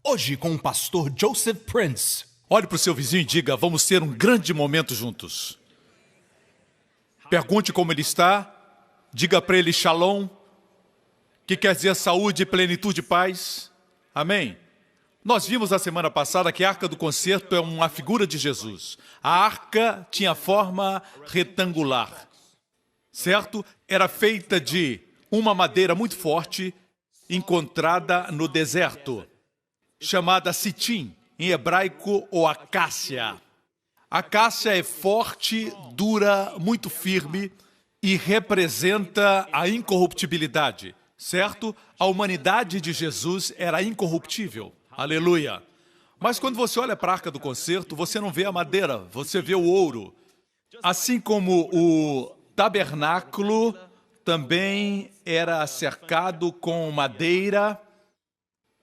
Hoje com o pastor Joseph Prince. Olhe para o seu vizinho e diga, vamos ter um grande momento juntos. Pergunte como ele está, diga para ele shalom, que quer dizer saúde, plenitude e paz. Amém? Nós vimos na semana passada que a Arca do Concerto é uma figura de Jesus. A arca tinha forma retangular, certo? Era feita de uma madeira muito forte, encontrada no deserto, chamada sitim, em hebraico, ou acácia. A acácia é forte, dura, muito firme e representa a incorruptibilidade, certo? A humanidade de Jesus era incorruptível. Aleluia! Mas quando você olha para a Arca do Concerto, você não vê a madeira, você vê o ouro. Assim como o tabernáculo também era cercado com madeira,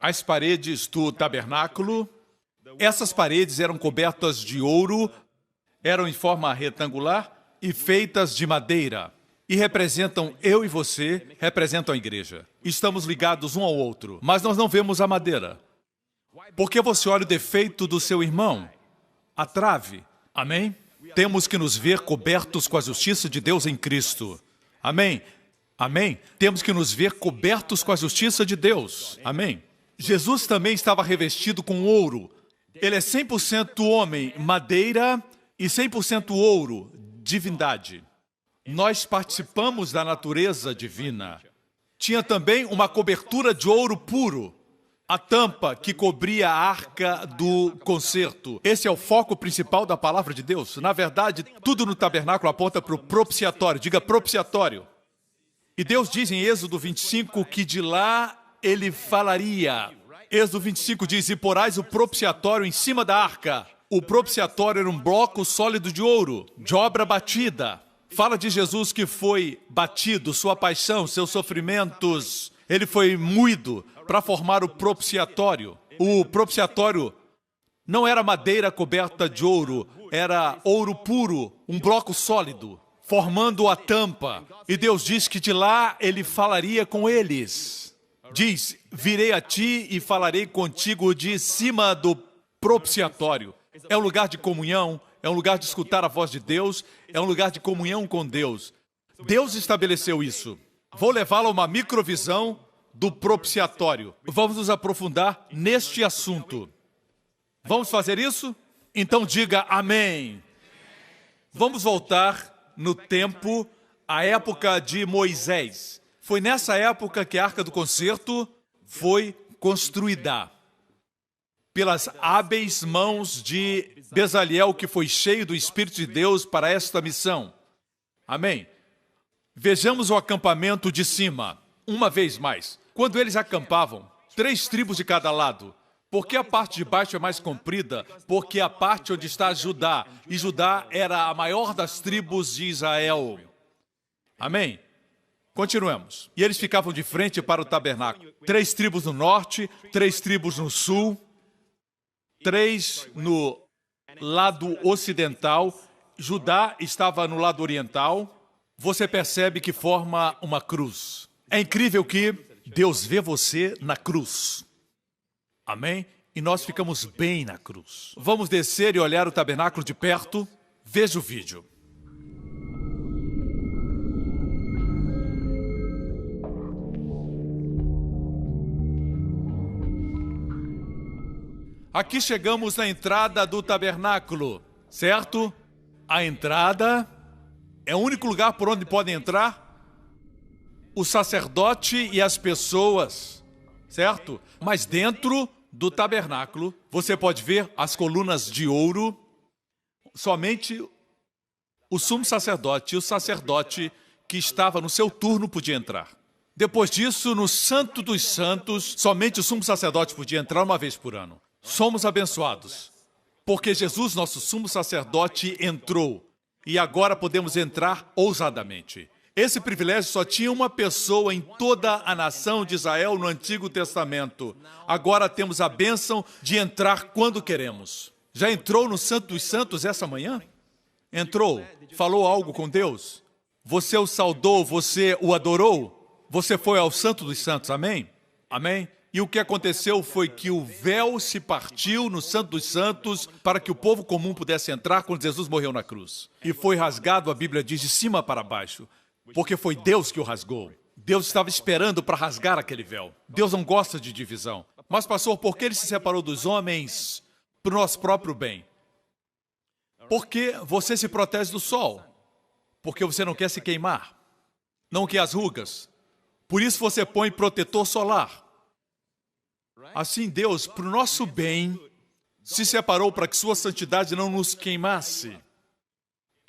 as paredes do tabernáculo, essas paredes eram cobertas de ouro, eram em forma retangular e feitas de madeira. E representam eu e você, representam a igreja. Estamos ligados um ao outro, mas nós não vemos a madeira. Porque você olha o defeito do seu irmão? A trave. Amém? Temos que nos ver cobertos com a justiça de Deus em Cristo. Amém? Amém? Temos que nos ver cobertos com a justiça de Deus. Amém? Jesus também estava revestido com ouro. Ele é 100% homem, madeira, e 100% ouro, divindade. Nós participamos da natureza divina. Tinha também uma cobertura de ouro puro. A tampa que cobria a arca do concerto. Esse é o foco principal da palavra de Deus. Na verdade, tudo no tabernáculo aponta para o propiciatório. Diga propiciatório. E Deus diz em Êxodo 25 que de lá ele falaria. Êxodo 25 diz, e porás o propiciatório em cima da arca. O propiciatório era um bloco sólido de ouro, de obra batida. Fala de Jesus que foi batido, sua paixão, seus sofrimentos. Ele foi moído para formar o propiciatório. O propiciatório não era madeira coberta de ouro, era ouro puro, um bloco sólido, formando a tampa. E Deus diz que de lá ele falaria com eles. Diz, virei a ti e falarei contigo de cima do propiciatório. É um lugar de comunhão, é um lugar de escutar a voz de Deus, é um lugar de comunhão com Deus. Deus estabeleceu isso. Vou levá-lo a uma microvisão do propiciatório. Vamos nos aprofundar neste assunto. Vamos fazer isso? Então diga amém. Vamos voltar no tempo, à época de Moisés. Foi nessa época que a Arca do Concerto foi construída pelas hábeis mãos de Bezaliel, que foi cheio do Espírito de Deus para esta missão. Amém? Vejamos o acampamento de cima, uma vez mais. Quando eles acampavam, 3 tribos de cada lado. Por que a parte de baixo é mais comprida? Porque a parte onde está Judá. E Judá era a maior das tribos de Israel. Amém? Continuemos. E eles ficavam de frente para o tabernáculo. 3 tribos no norte, 3 tribos no sul, 3 no lado ocidental. Judá estava no lado oriental. Você percebe que forma uma cruz. É incrível que Deus vê você na cruz. Amém? E nós ficamos bem na cruz. Vamos descer e olhar o tabernáculo de perto. Veja o vídeo. Aqui chegamos na entrada do tabernáculo, certo? A entrada é o único lugar por onde podem entrar o sacerdote e as pessoas, certo? Mas dentro do tabernáculo, você pode ver as colunas de ouro. Somente o sumo sacerdote e o sacerdote que estava no seu turno podia entrar. Depois disso, no Santo dos Santos, somente o sumo sacerdote podia entrar uma vez por ano. Somos abençoados, porque Jesus, nosso sumo sacerdote, entrou. E agora podemos entrar ousadamente. Esse privilégio só tinha uma pessoa em toda a nação de Israel no Antigo Testamento. Agora temos a bênção de entrar quando queremos. Já entrou no Santo dos Santos essa manhã? Entrou? Falou algo com Deus? Você o saudou? Você o adorou? Você foi ao Santo dos Santos, amém? Amém? E o que aconteceu foi que o véu se partiu no Santo dos Santos para que o povo comum pudesse entrar quando Jesus morreu na cruz. E foi rasgado, a Bíblia diz, de cima para baixo, porque foi Deus que o rasgou. Deus estava esperando para rasgar aquele véu. Deus não gosta de divisão. Mas, pastor, por que ele se separou dos homens para o nosso próprio bem? Porque você se protege do sol. Porque você não quer se queimar. Não quer as rugas. Por isso você põe protetor solar. Assim, Deus, para o nosso bem, se separou para que sua santidade não nos queimasse.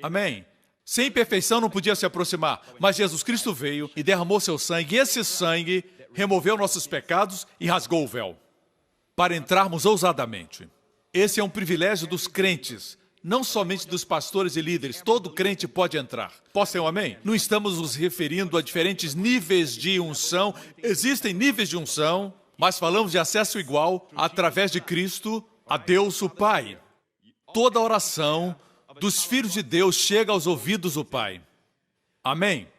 Amém? Sem perfeição não podia se aproximar, mas Jesus Cristo veio e derramou seu sangue, e esse sangue removeu nossos pecados e rasgou o véu, para entrarmos ousadamente. Esse é um privilégio dos crentes, não somente dos pastores e líderes, todo crente pode entrar. Posso ter um amém? Não estamos nos referindo a diferentes níveis de unção, existem níveis de unção, mas falamos de acesso igual, através de Cristo, a Deus o Pai. Toda oração dos filhos de Deus chega aos ouvidos do Pai. Amém?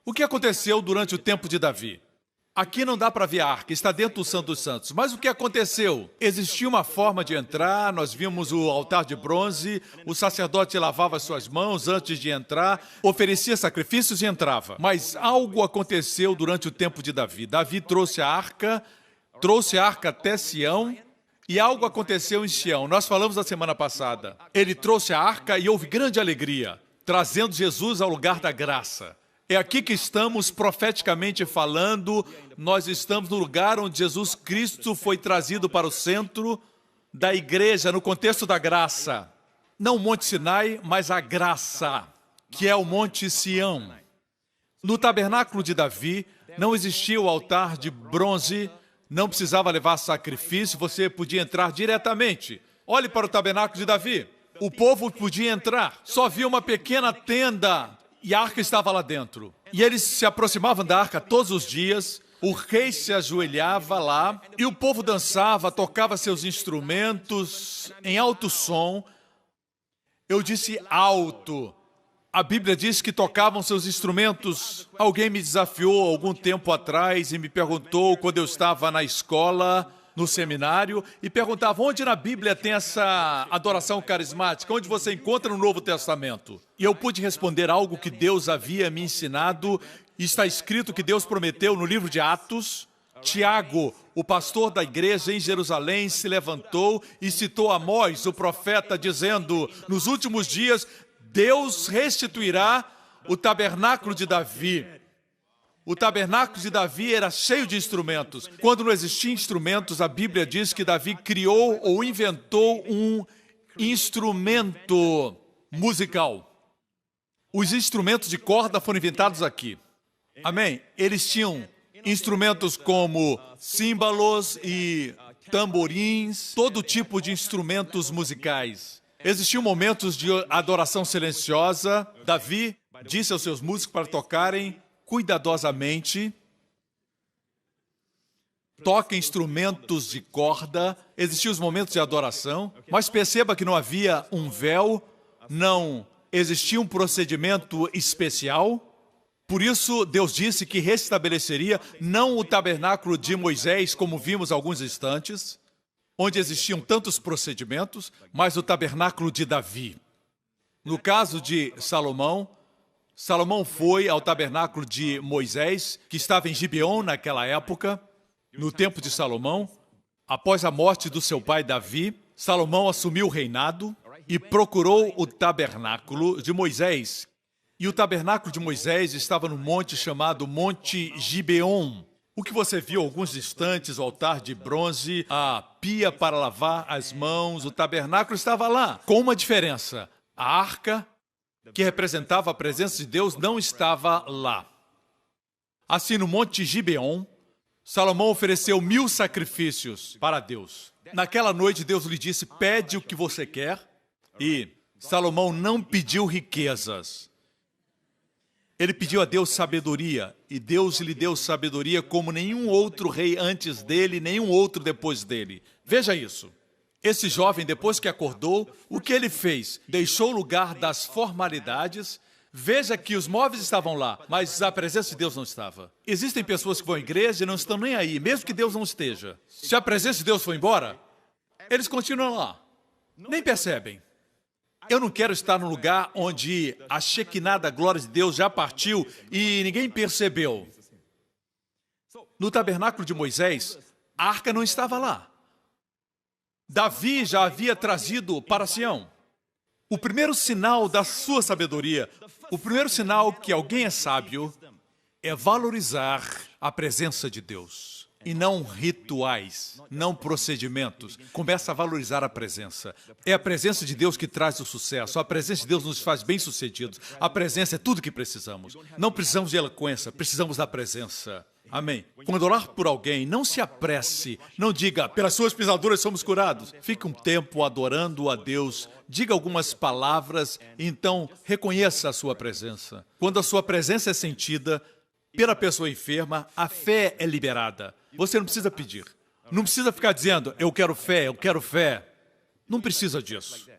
O que aconteceu durante o tempo de Davi? Aqui não dá para ver a arca, está dentro do Santo dos Santos. Mas o que aconteceu? Existia uma forma de entrar, nós vimos o altar de bronze, o sacerdote lavava suas mãos antes de entrar, oferecia sacrifícios e entrava. Mas algo aconteceu durante o tempo de Davi. Davi trouxe a arca até Sião, e algo aconteceu em Sião. Nós falamos na semana passada. Ele trouxe a arca e houve grande alegria, trazendo Jesus ao lugar da graça. É aqui que estamos profeticamente falando, nós estamos no lugar onde Jesus Cristo foi trazido para o centro da igreja, no contexto da graça. Não o Monte Sinai, mas a graça, que é o Monte Sião. No tabernáculo de Davi, não existia o altar de bronze, não precisava levar sacrifício, você podia entrar diretamente. Olhe para o tabernáculo de Davi. O povo podia entrar, só havia uma pequena tenda e a arca estava lá dentro. E eles se aproximavam da arca todos os dias, o rei se ajoelhava lá e o povo dançava, tocava seus instrumentos em alto som. Eu disse alto. A Bíblia diz que tocavam seus instrumentos. Alguém me desafiou algum tempo atrás e me perguntou, quando eu estava na escola, no seminário, e perguntava onde na Bíblia tem essa adoração carismática, onde você encontra no Novo Testamento. E eu pude responder algo que Deus havia me ensinado, e está escrito que Deus prometeu no livro de Atos. Tiago, o pastor da igreja em Jerusalém, se levantou e citou Amós, o profeta, dizendo, nos últimos dias, Deus restituirá o tabernáculo de Davi. O tabernáculo de Davi era cheio de instrumentos. Quando não existiam instrumentos, a Bíblia diz que Davi criou ou inventou um instrumento musical. Os instrumentos de corda foram inventados aqui. Amém? Eles tinham instrumentos como címbalos e tamborins, todo tipo de instrumentos musicais. Existiam momentos de adoração silenciosa. Davi disse aos seus músicos para tocarem cuidadosamente. Toquem instrumentos de corda. Existiam os momentos de adoração. Mas perceba que não havia um véu, não existia um procedimento especial. Por isso, Deus disse que restabeleceria não o tabernáculo de Moisés, como vimos há alguns instantes, onde existiam tantos procedimentos, mas o tabernáculo de Davi. No caso de Salomão, Salomão foi ao tabernáculo de Moisés, que estava em Gibeon naquela época, no tempo de Salomão. Após a morte do seu pai Davi, Salomão assumiu o reinado e procurou o tabernáculo de Moisés. E o tabernáculo de Moisés estava no monte chamado Monte Gibeon. O que você viu alguns instantes, o altar de bronze, a pia para lavar as mãos, o tabernáculo estava lá, com uma diferença. A arca, que representava a presença de Deus, não estava lá. Assim, no Monte Gibeon, Salomão ofereceu 1000 sacrifícios para Deus. Naquela noite, Deus lhe disse, pede o que você quer. E Salomão não pediu riquezas. Ele pediu a Deus sabedoria, e Deus lhe deu sabedoria como nenhum outro rei antes dele, nenhum outro depois dele. Veja isso. Esse jovem, depois que acordou, o que ele fez? Deixou o lugar das formalidades, Veja que os móveis estavam lá, mas a presença de Deus não estava. Existem pessoas que vão à igreja e não estão nem aí, mesmo que Deus não esteja. Se a presença de Deus for embora, eles continuam lá. Nem percebem. Eu não quero estar num lugar onde a Shekinah da glória de Deus já partiu e ninguém percebeu. No tabernáculo de Moisés, a arca não estava lá. Davi já havia trazido para Sião. O primeiro sinal da sua sabedoria, o primeiro sinal que alguém é sábio, é valorizar a presença de Deus. E não rituais, não procedimentos. Começa a valorizar a presença. É a presença de Deus que traz o sucesso. A presença de Deus nos faz bem-sucedidos. A presença é tudo que precisamos. Não precisamos de eloquência, precisamos da presença. Amém. Quando orar por alguém, não se apresse. Não diga, pelas suas pisaduras somos curados. Fique um tempo adorando a Deus. Diga algumas palavras e então reconheça a sua presença. Quando a sua presença é sentida pela pessoa enferma, a fé é liberada. Você não precisa pedir. Não precisa ficar dizendo, eu quero fé, eu quero fé. Não precisa disso.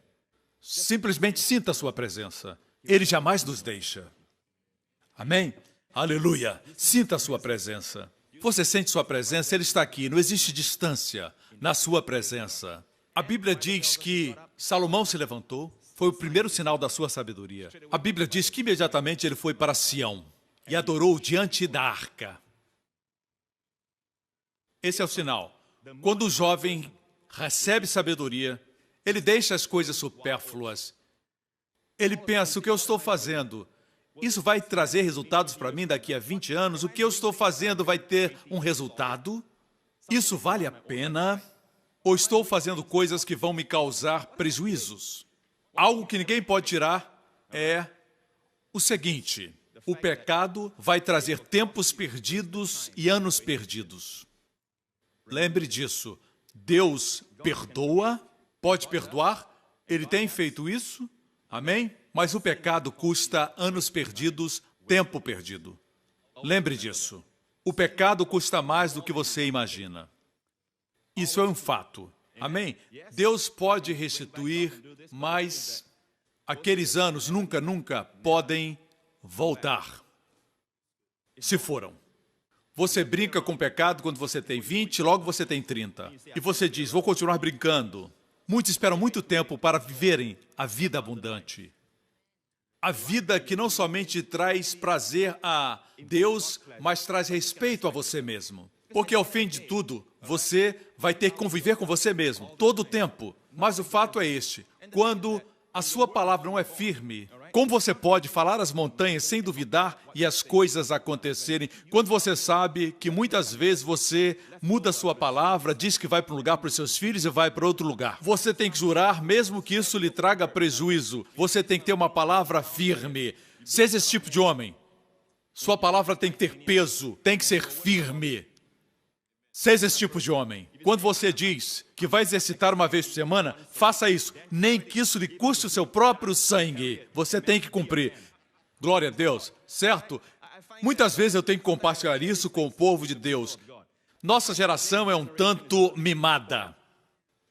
Simplesmente sinta a sua presença. Ele jamais nos deixa. Amém? Aleluia! Sinta a sua presença. Você sente sua presença, Ele está aqui. Não existe distância na sua presença. A Bíblia diz que Salomão se levantou. Foi o primeiro sinal da sua sabedoria. A Bíblia diz que imediatamente ele foi para Sião e adorou diante da arca. Esse é o sinal. Quando o jovem recebe sabedoria, ele deixa as coisas supérfluas. Ele pensa, o que eu estou fazendo? Isso vai trazer resultados para mim daqui a 20 anos? O que eu estou fazendo vai ter um resultado? Isso vale a pena? Ou estou fazendo coisas que vão me causar prejuízos? Algo que ninguém pode tirar é o seguinte: o pecado vai trazer tempos perdidos e anos perdidos. Lembre disso. Deus perdoa, pode perdoar, Ele tem feito isso, amém? Mas o pecado custa anos perdidos, tempo perdido. Lembre disso. O pecado custa mais do que você imagina. Isso é um fato. Amém? Deus pode restituir, mas aqueles anos nunca podem voltar. Se foram. Você brinca com o pecado quando você tem 20, logo você tem 30. E você diz, vou continuar brincando. Muitos esperam muito tempo para viverem a vida abundante. A vida que não somente traz prazer a Deus, mas traz respeito a você mesmo. Porque ao fim de tudo, você vai ter que conviver com você mesmo, todo o tempo. Mas o fato é este, quando a sua palavra não é firme, como você pode falar às montanhas sem duvidar e as coisas acontecerem, quando você sabe que muitas vezes você muda a sua palavra, diz que vai para um lugar para os seus filhos e vai para outro lugar. Você tem que jurar, mesmo que isso lhe traga prejuízo. Você tem que ter uma palavra firme. Seja esse tipo de homem. Sua palavra tem que ter peso, tem que ser firme. Seja esse tipo de homem. Quando você diz que vai exercitar uma vez por semana, faça isso. Nem que isso lhe custe o seu próprio sangue. Você tem que cumprir. Glória a Deus, certo? Muitas vezes eu tenho que compartilhar isso com o povo de Deus. Nossa geração é um tanto mimada.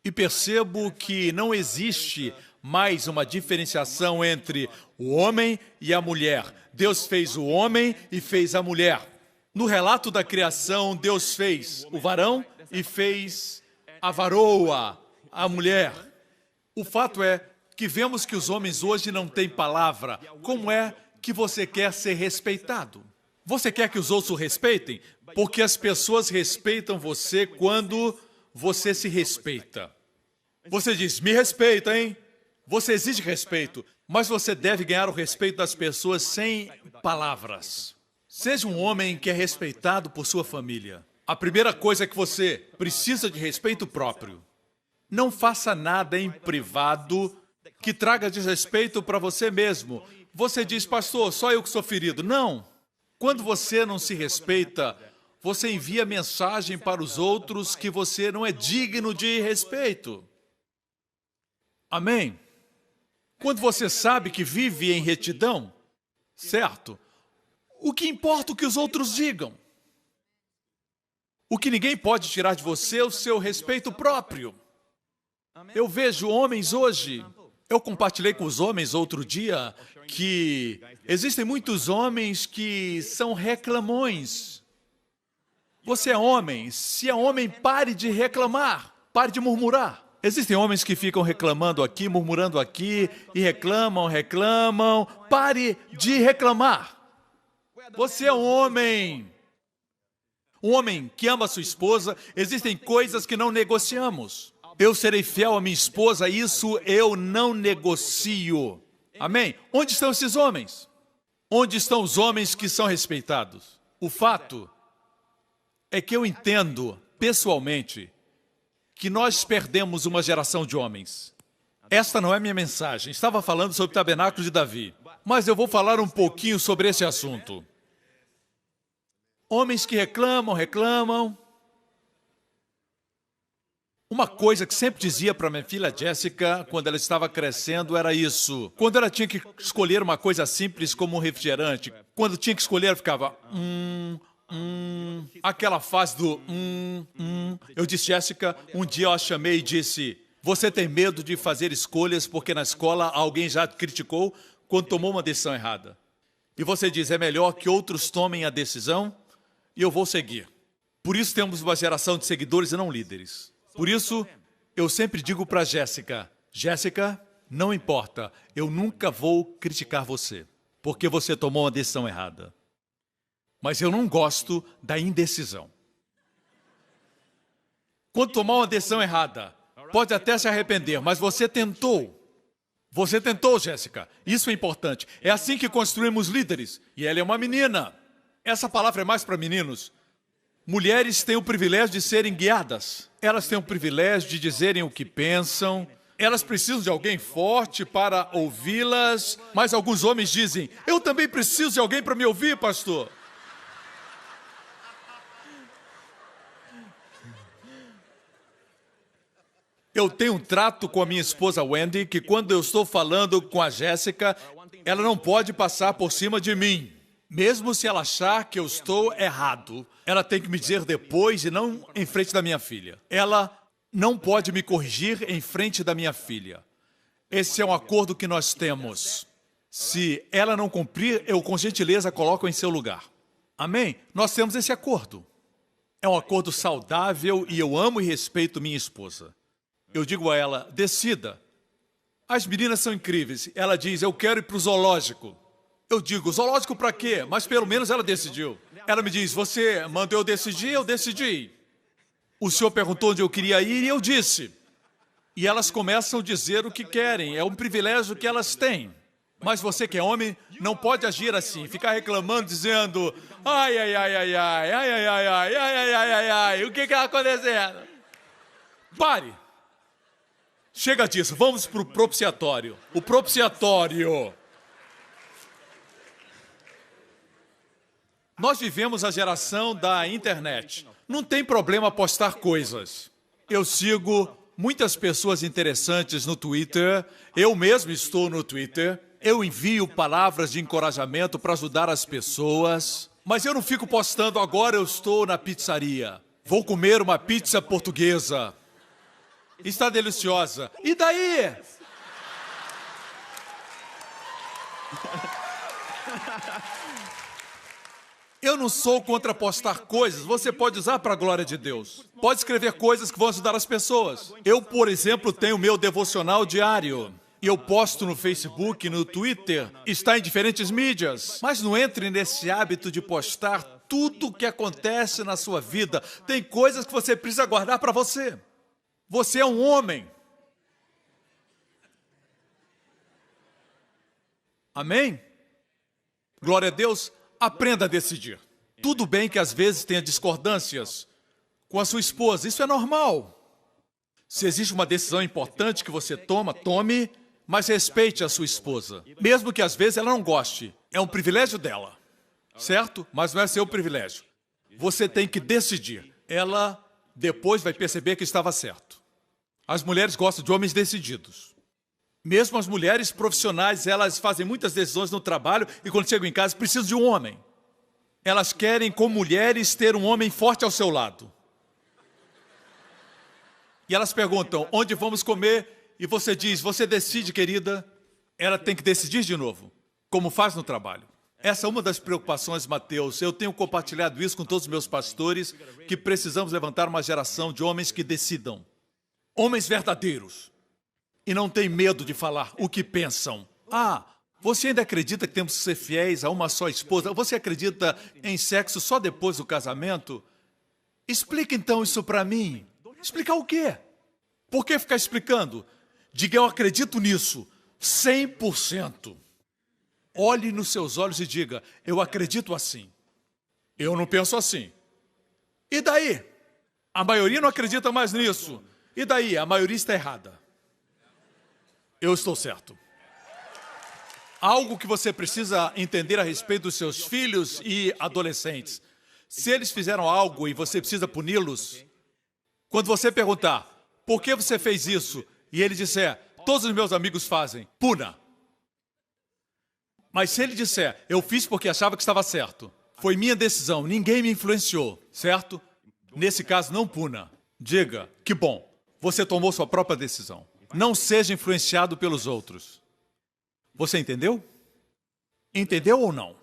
E percebo que não existe mais uma diferenciação entre o homem e a mulher. Deus fez o homem e fez a mulher. No relato da criação, Deus fez o varão e fez a varoa, a mulher. O fato é que vemos que os homens hoje não têm palavra. Como é que você quer ser respeitado? Você quer que os outros o respeitem? Porque as pessoas respeitam você quando você se respeita. Você diz, me respeita, hein? Você exige respeito, mas você deve ganhar o respeito das pessoas sem palavras. Seja um homem que é respeitado por sua família. A primeira coisa é que você precisa de respeito próprio. Não faça nada em privado que traga desrespeito para você mesmo. Você diz, pastor, só eu que sou ferido. Não. Quando você não se respeita, você envia mensagem para os outros que você não é digno de respeito. Amém? Quando você sabe que vive em retidão, certo? O que importa o que os outros digam? O que ninguém pode tirar de você é o seu respeito próprio. Eu vejo homens hoje Eu compartilhei com os homens outro dia que existem muitos homens que são reclamões. Você é homem. Se é homem, pare de reclamar. Pare de murmurar. Existem homens que ficam reclamando aqui, murmurando aqui, e reclamam. Pare de reclamar. Você é um homem. Um homem que ama sua esposa. Existem coisas que não negociamos. Eu serei fiel à minha esposa, isso eu não negocio. Amém? Onde estão esses homens? Onde estão os homens que são respeitados? O fato é que eu entendo, pessoalmente, que nós perdemos uma geração de homens. Esta não é minha mensagem. Estava falando sobre o tabernáculo de Davi. Mas eu vou falar um pouquinho sobre esse assunto. Homens que reclamam. Uma coisa que sempre dizia para minha filha Jéssica, quando ela estava crescendo, era isso. Quando ela tinha que escolher uma coisa simples como um refrigerante, quando tinha que escolher, ela ficava... Aquela fase do... Eu disse, Jéssica, um dia eu a chamei e disse, você tem medo de fazer escolhas porque na escola alguém já te criticou quando tomou uma decisão errada. E você diz, é melhor que outros tomem a decisão e eu vou seguir. Por isso temos uma geração de seguidores e não líderes. Por isso, eu sempre digo para Jéssica, Jéssica, não importa, eu nunca vou criticar você, porque você tomou uma decisão errada. Mas eu não gosto da indecisão. Quando tomar uma decisão errada, pode até se arrepender, mas você tentou. Você tentou, Jéssica. Isso é importante. É assim que construímos líderes. E ela é uma menina. Essa palavra é mais para meninos. Mulheres têm o privilégio de serem guiadas. Elas têm o privilégio de dizerem o que pensam. Elas precisam de alguém forte para ouvi-las. Mas alguns homens dizem, eu também preciso de alguém para me ouvir, pastor. Eu tenho um trato com a minha esposa Wendy, que quando eu estou falando com a Jéssica, ela não pode passar por cima de mim. Mesmo se ela achar que eu estou errado, ela tem que me dizer depois e não em frente da minha filha. Ela não pode me corrigir em frente da minha filha. Esse é um acordo que nós temos. Se ela não cumprir, eu com gentileza coloco em seu lugar. Amém? Nós temos esse acordo. É um acordo saudável e eu amo e respeito minha esposa. Eu digo a ela, decida. As meninas são incríveis. Ela diz, eu quero ir para o zoológico. Eu digo, zoológico para quê? Mas pelo menos ela decidiu. Ela me diz, você mandou eu decidir? Eu decidi. O senhor perguntou onde eu queria ir e eu disse. E elas começam a dizer o que querem. É um privilégio que elas têm. Mas você que é homem, não pode agir assim. Ficar reclamando, dizendo, ai, o que está acontecendo? Pare. Chega disso, vamos para o propiciatório. O propiciatório. Nós vivemos a geração da internet. Não tem problema postar coisas. Eu sigo muitas pessoas interessantes no Twitter. Eu mesmo estou no Twitter. Eu envio palavras de encorajamento para ajudar as pessoas. Mas eu não fico postando agora eu estou na pizzaria. Vou comer uma pizza portuguesa. Está deliciosa. E daí? Eu não sou contra postar coisas, você pode usar para a glória de Deus. Pode escrever coisas que vão ajudar as pessoas. Eu, por exemplo, tenho meu devocional diário. E eu posto no Facebook, no Twitter, está em diferentes mídias. Mas não entre nesse hábito de postar tudo o que acontece na sua vida. Tem coisas que você precisa guardar para você. Você é um homem. Amém? Glória a Deus. Aprenda a decidir. Tudo bem que às vezes tenha discordâncias com a sua esposa. Isso é normal. Se existe uma decisão importante que você toma, tome, mas respeite a sua esposa. Mesmo que às vezes ela não goste. É um privilégio dela. Certo? Mas não é seu privilégio. Você tem que decidir. Ela depois vai perceber que estava certo. As mulheres gostam de homens decididos. Mesmo as mulheres profissionais, elas fazem muitas decisões no trabalho e quando chegam em casa precisam de um homem. Elas querem, como mulheres, ter um homem forte ao seu lado. E elas perguntam, onde vamos comer? e você diz, você decide, querida, ela tem que decidir de novo, como faz no trabalho. Essa é uma das preocupações, Mateus. Eu tenho compartilhado isso com todos os meus pastores, que precisamos levantar uma geração de homens que decidam. Homens verdadeiros. E não têm medo de falar o que pensam. Você ainda acredita que temos que ser fiéis a uma só esposa? Você acredita em sexo só depois do casamento? Explica então isso para mim. Explicar o quê? Por que ficar explicando? Diga, eu acredito nisso, 100%. Olhe nos seus olhos e diga, eu acredito assim. Eu não penso assim. E daí? A maioria não acredita mais nisso. E daí? A maioria está errada. Eu estou certo. Algo que você precisa entender a respeito dos seus filhos e adolescentes. Se eles fizeram algo e você precisa puni-los, quando você perguntar, por que você fez isso? E ele disser, todos os meus amigos fazem, puna. Mas se ele disser, eu fiz porque achava que estava certo, foi minha decisão, ninguém me influenciou, certo? Nesse caso, não puna. Diga, que bom, você tomou sua própria decisão. Não seja influenciado pelos outros. Você entendeu? Entendeu ou não?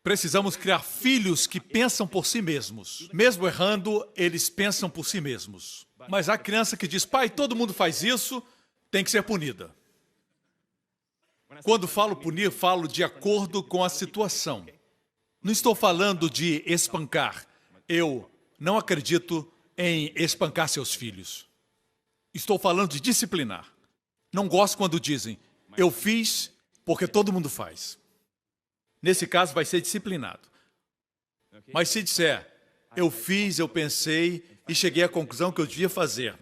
Precisamos criar filhos que pensam por si mesmos. Mesmo errando, eles pensam por si mesmos. Mas a criança que diz, pai, todo mundo faz isso, tem que ser punida. Quando falo punir, falo de acordo com a situação. Não estou falando de espancar. Eu não acredito em espancar seus filhos. Estou falando de disciplinar. Não gosto quando dizem, eu fiz porque todo mundo faz. Nesse caso, vai ser disciplinado. Mas se disser, eu fiz, eu pensei e cheguei à conclusão que eu devia fazer.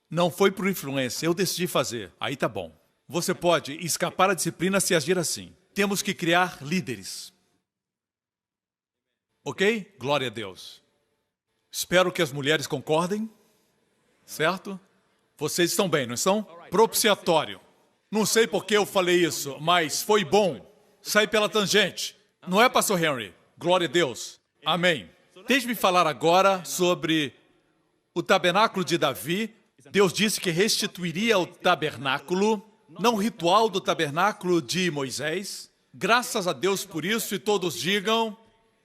Não foi por influência, eu decidi fazer. Aí tá bom. Você pode escapar à disciplina se agir assim. Temos que criar líderes. Ok? Glória a Deus. Espero que as mulheres concordem. Certo? Vocês estão bem, não estão? Propiciatório. Não sei por que eu falei isso, mas foi bom. Saí pela tangente. Não é, pastor Henry? Glória a Deus. Amém. Deixe-me falar agora sobre o tabernáculo de Davi. Deus disse que restituiria o tabernáculo, não o ritual do tabernáculo de Moisés. Graças a Deus por isso, e todos digam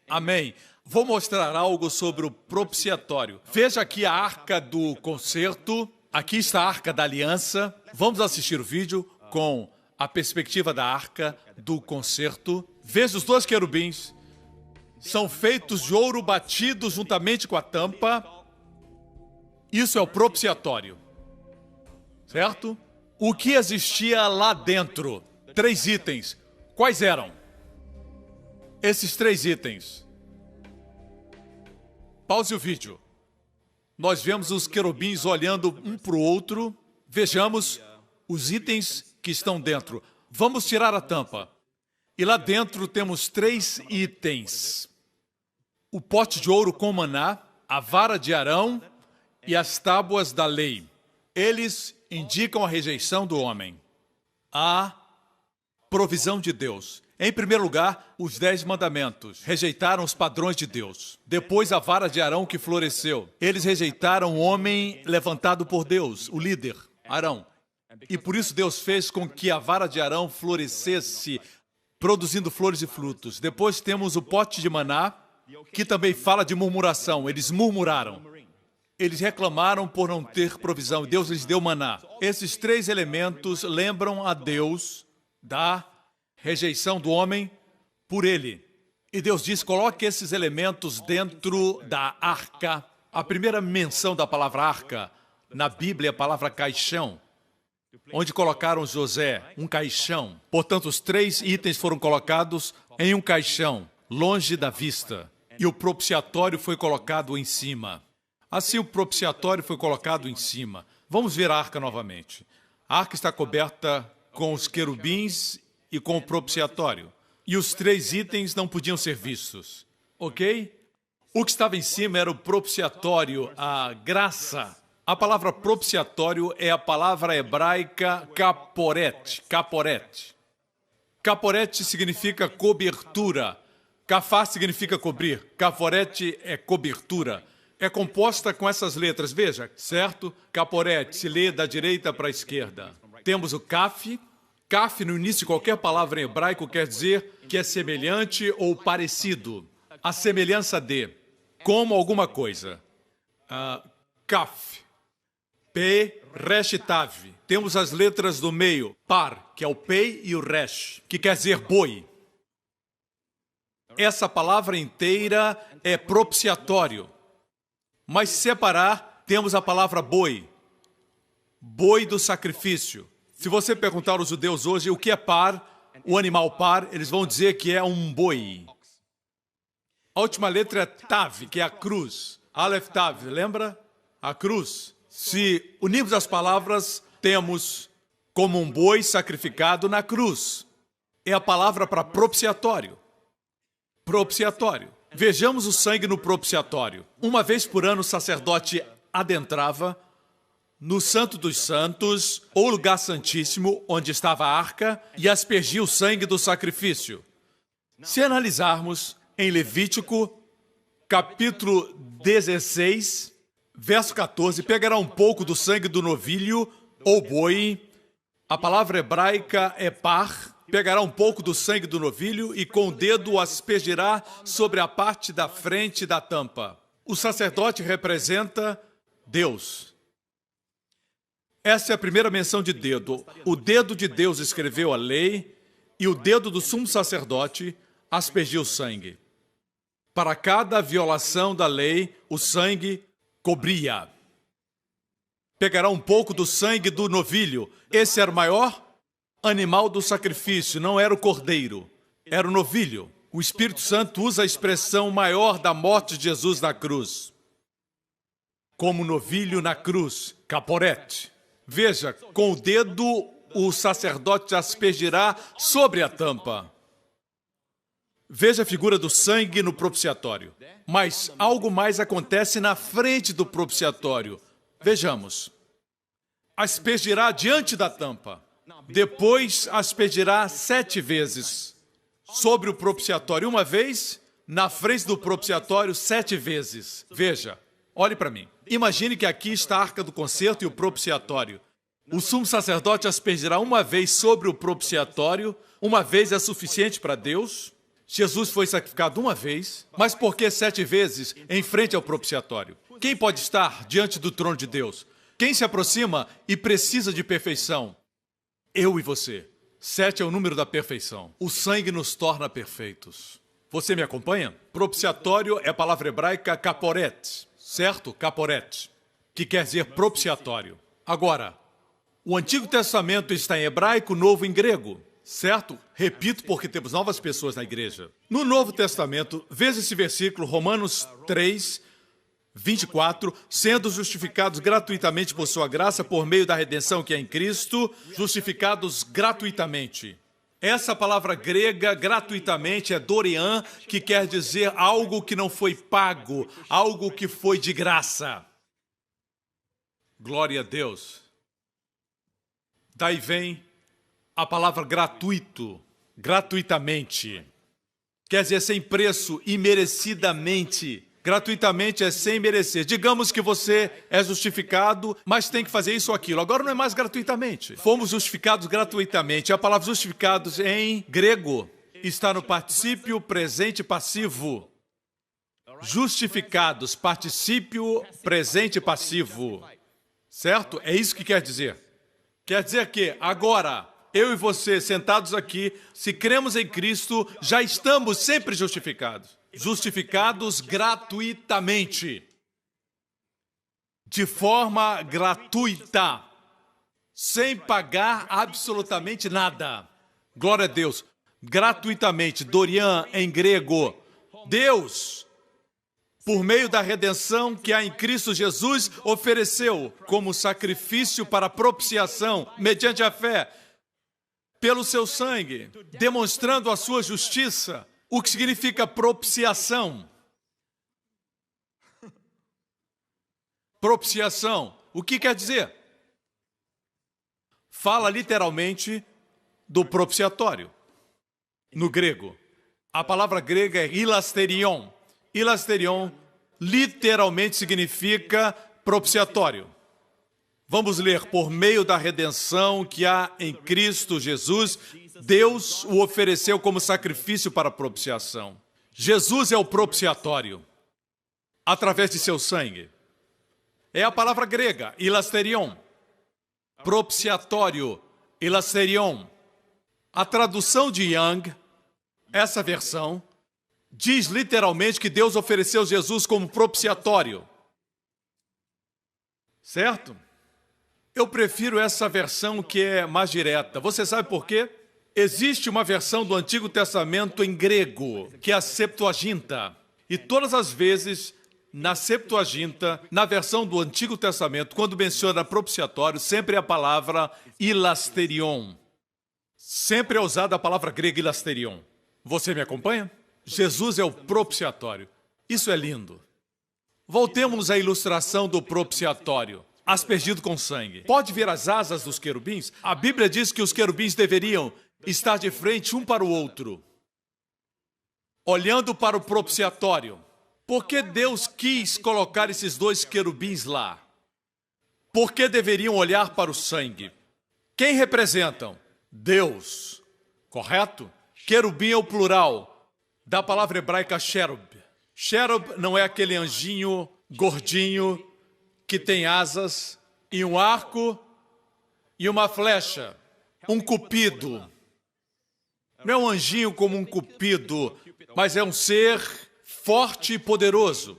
amém. Vou mostrar algo sobre o propiciatório. Veja aqui a arca do concerto. Aqui está a arca da aliança. Vamos assistir o vídeo com a perspectiva da arca do concerto. Veja os dois querubins. São feitos de ouro batido juntamente com a tampa. Isso é o propiciatório. Certo? O que existia lá dentro? 3 itens. Quais eram? Esses 3 itens. Pause o vídeo. Nós vemos os querubins olhando um para o outro. Vejamos os itens que estão dentro. Vamos tirar a tampa. E lá dentro temos 3 itens. O pote de ouro com maná, a vara de Arão e as tábuas da lei. Eles indicam a rejeição do homem. A provisão de Deus. Em primeiro lugar, os 10 mandamentos. Rejeitaram os padrões de Deus. Depois, a vara de Arão que floresceu. Eles rejeitaram o homem levantado por Deus, o líder, Arão. E por isso Deus fez com que a vara de Arão florescesse, produzindo flores e frutos. Depois temos o pote de maná, que também fala de murmuração. Eles murmuraram. Eles reclamaram por não ter provisão. Deus lhes deu maná. Esses 3 elementos lembram a Deus da rejeição do homem por ele. E Deus diz, coloque esses elementos dentro da arca. A primeira menção da palavra arca na Bíblia é a palavra caixão. Onde colocaram José, um caixão. Portanto, os 3 itens foram colocados em um caixão, longe da vista. E o propiciatório foi colocado em cima. Assim, o propiciatório foi colocado em cima. Vamos ver a arca novamente. A arca está coberta com os querubins e com o propiciatório. E os 3 itens não podiam ser vistos. Ok? O que estava em cima era o propiciatório, a graça. A palavra propiciatório é a palavra hebraica kaporet. Kaporet. Kaporet significa cobertura. Kafá significa cobrir. Kaporet é cobertura. é composta com essas letras, veja, certo? Caporete, se lê da direita para a esquerda. Temos o Kaf. Kaf, no início de qualquer palavra em hebraico, quer dizer que é semelhante ou parecido. A semelhança de, como alguma coisa. Kaf. P, Resh, Tav. Temos as letras do meio, Par, que é o Pei, e o Resh, que quer dizer boi. Essa palavra inteira é propiciatório. Mas se separar, temos a palavra boi. Boi do sacrifício. Se você perguntar aos judeus hoje o que é par, o animal par, eles vão dizer que é um boi. A última letra é Tav, que é a cruz. Aleph Tav, lembra? A cruz. Se unirmos as palavras, temos como um boi sacrificado na cruz. É a palavra para propiciatório. Propiciatório. Vejamos o sangue no propiciatório. Uma vez por ano o sacerdote adentrava no Santo dos Santos, ou lugar santíssimo, onde estava a arca, e aspergia o sangue do sacrifício. Se analisarmos em Levítico, capítulo 16, verso 14, pegará um pouco do sangue do novilho ou boi, a palavra hebraica é par, pegará um pouco do sangue do novilho e com o dedo o aspergirá sobre a parte da frente da tampa. O sacerdote representa Deus. Essa é a primeira menção de dedo. O dedo de Deus escreveu a lei e o dedo do sumo sacerdote aspergiu o sangue. Para cada violação da lei, o sangue cobria. Pegará um pouco do sangue do novilho. Esse era o maior animal do sacrifício, não era o cordeiro, era o novilho. O Espírito Santo usa a expressão maior da morte de Jesus na cruz. Como novilho na cruz, caporete. Veja, com o dedo o sacerdote aspergirá sobre a tampa. Veja a figura do sangue no propiciatório. Mas algo mais acontece na frente do propiciatório. Vejamos. Aspergirá diante da tampa. Depois aspergirá 7 vezes sobre o propiciatório. Uma vez, na frente do propiciatório, 7 vezes. Veja, olhe para mim. Imagine que aqui está a arca do concerto e o propiciatório. O sumo sacerdote aspergirá uma vez sobre o propiciatório. Uma vez é suficiente para Deus. Jesus foi sacrificado uma vez, mas por que 7 vezes em frente ao propiciatório? Quem pode estar diante do trono de Deus? Quem se aproxima e precisa de perfeição? Eu e você. 7 é o número da perfeição. O sangue nos torna perfeitos. Você me acompanha? Propiciatório é a palavra hebraica caporet, certo? Caporet, que quer dizer propiciatório. Agora, o Antigo Testamento está em hebraico, o Novo em grego. Certo? Repito porque temos novas pessoas na igreja. No Novo Testamento, veja esse versículo, Romanos 3, 24, sendo justificados gratuitamente por sua graça, por meio da redenção que é em Cristo, justificados gratuitamente. Essa palavra grega, gratuitamente, é dorean, que quer dizer algo que não foi pago, algo que foi de graça. Glória a Deus. Daí vem a palavra gratuito, gratuitamente. Quer dizer, sem preço, imerecidamente. Gratuitamente é sem merecer. Digamos que você é justificado, mas tem que fazer isso ou aquilo. Agora não é mais gratuitamente. Fomos justificados gratuitamente. A palavra justificados em grego está no particípio presente passivo. Justificados, particípio presente passivo. Certo? É isso que quer dizer. Quer dizer que agora eu e você, sentados aqui, se cremos em Cristo, já estamos sempre justificados. Justificados gratuitamente. De forma gratuita. Sem pagar absolutamente nada. Glória a Deus. Gratuitamente. Dorian em grego. Deus, por meio da redenção que há em Cristo Jesus, ofereceu como sacrifício para propiciação, mediante a fé, pelo seu sangue, demonstrando a sua justiça. O que significa propiciação? Propiciação. O que quer dizer? Fala literalmente do propiciatório. No grego. A palavra grega é hilasterion. Hilasterion literalmente significa propiciatório. Vamos ler, por meio da redenção que há em Cristo Jesus, Deus o ofereceu como sacrifício para propiciação. Jesus é o propiciatório, através de seu sangue. É a palavra grega, hilasterion. Propiciatório, hilasterion. A tradução de Young, essa versão, diz literalmente que Deus ofereceu Jesus como propiciatório. Certo? Eu prefiro essa versão que é mais direta. Você sabe por quê? Existe uma versão do Antigo Testamento em grego, que é a Septuaginta. E todas as vezes, na Septuaginta, na versão do Antigo Testamento, quando menciona propiciatório, sempre é a palavra hilasterion. Sempre é usada a palavra grega hilasterion. Você me acompanha? Jesus é o propiciatório. Isso é lindo. Voltemos à ilustração do propiciatório. Aspergido com sangue. Pode ver as asas dos querubins? A Bíblia diz que os querubins deveriam estar de frente um para o outro, olhando para o propiciatório. Por que Deus quis colocar esses dois querubins lá? Por que deveriam olhar para o sangue? Quem representam? Deus. Correto? Querubim é o plural da palavra hebraica cherub. Cherub não é aquele anjinho gordinho que tem asas e um arco e uma flecha, um cupido. Não é um anjinho como um cupido, mas é um ser forte e poderoso,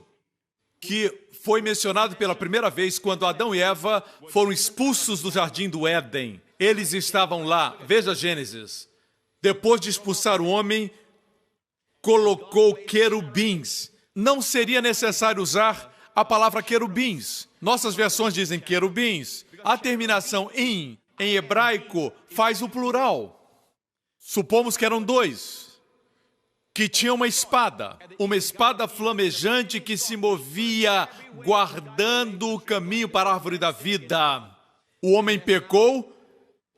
que foi mencionado pela primeira vez quando Adão e Eva foram expulsos do jardim do Éden. Eles estavam lá, veja Gênesis. Depois de expulsar o homem, colocou querubins. Não seria necessário usar a palavra querubins. Nossas versões dizem querubins. A terminação em hebraico, faz o plural. Supomos que eram dois, que tinham uma espada flamejante que se movia guardando o caminho para a árvore da vida. O homem pecou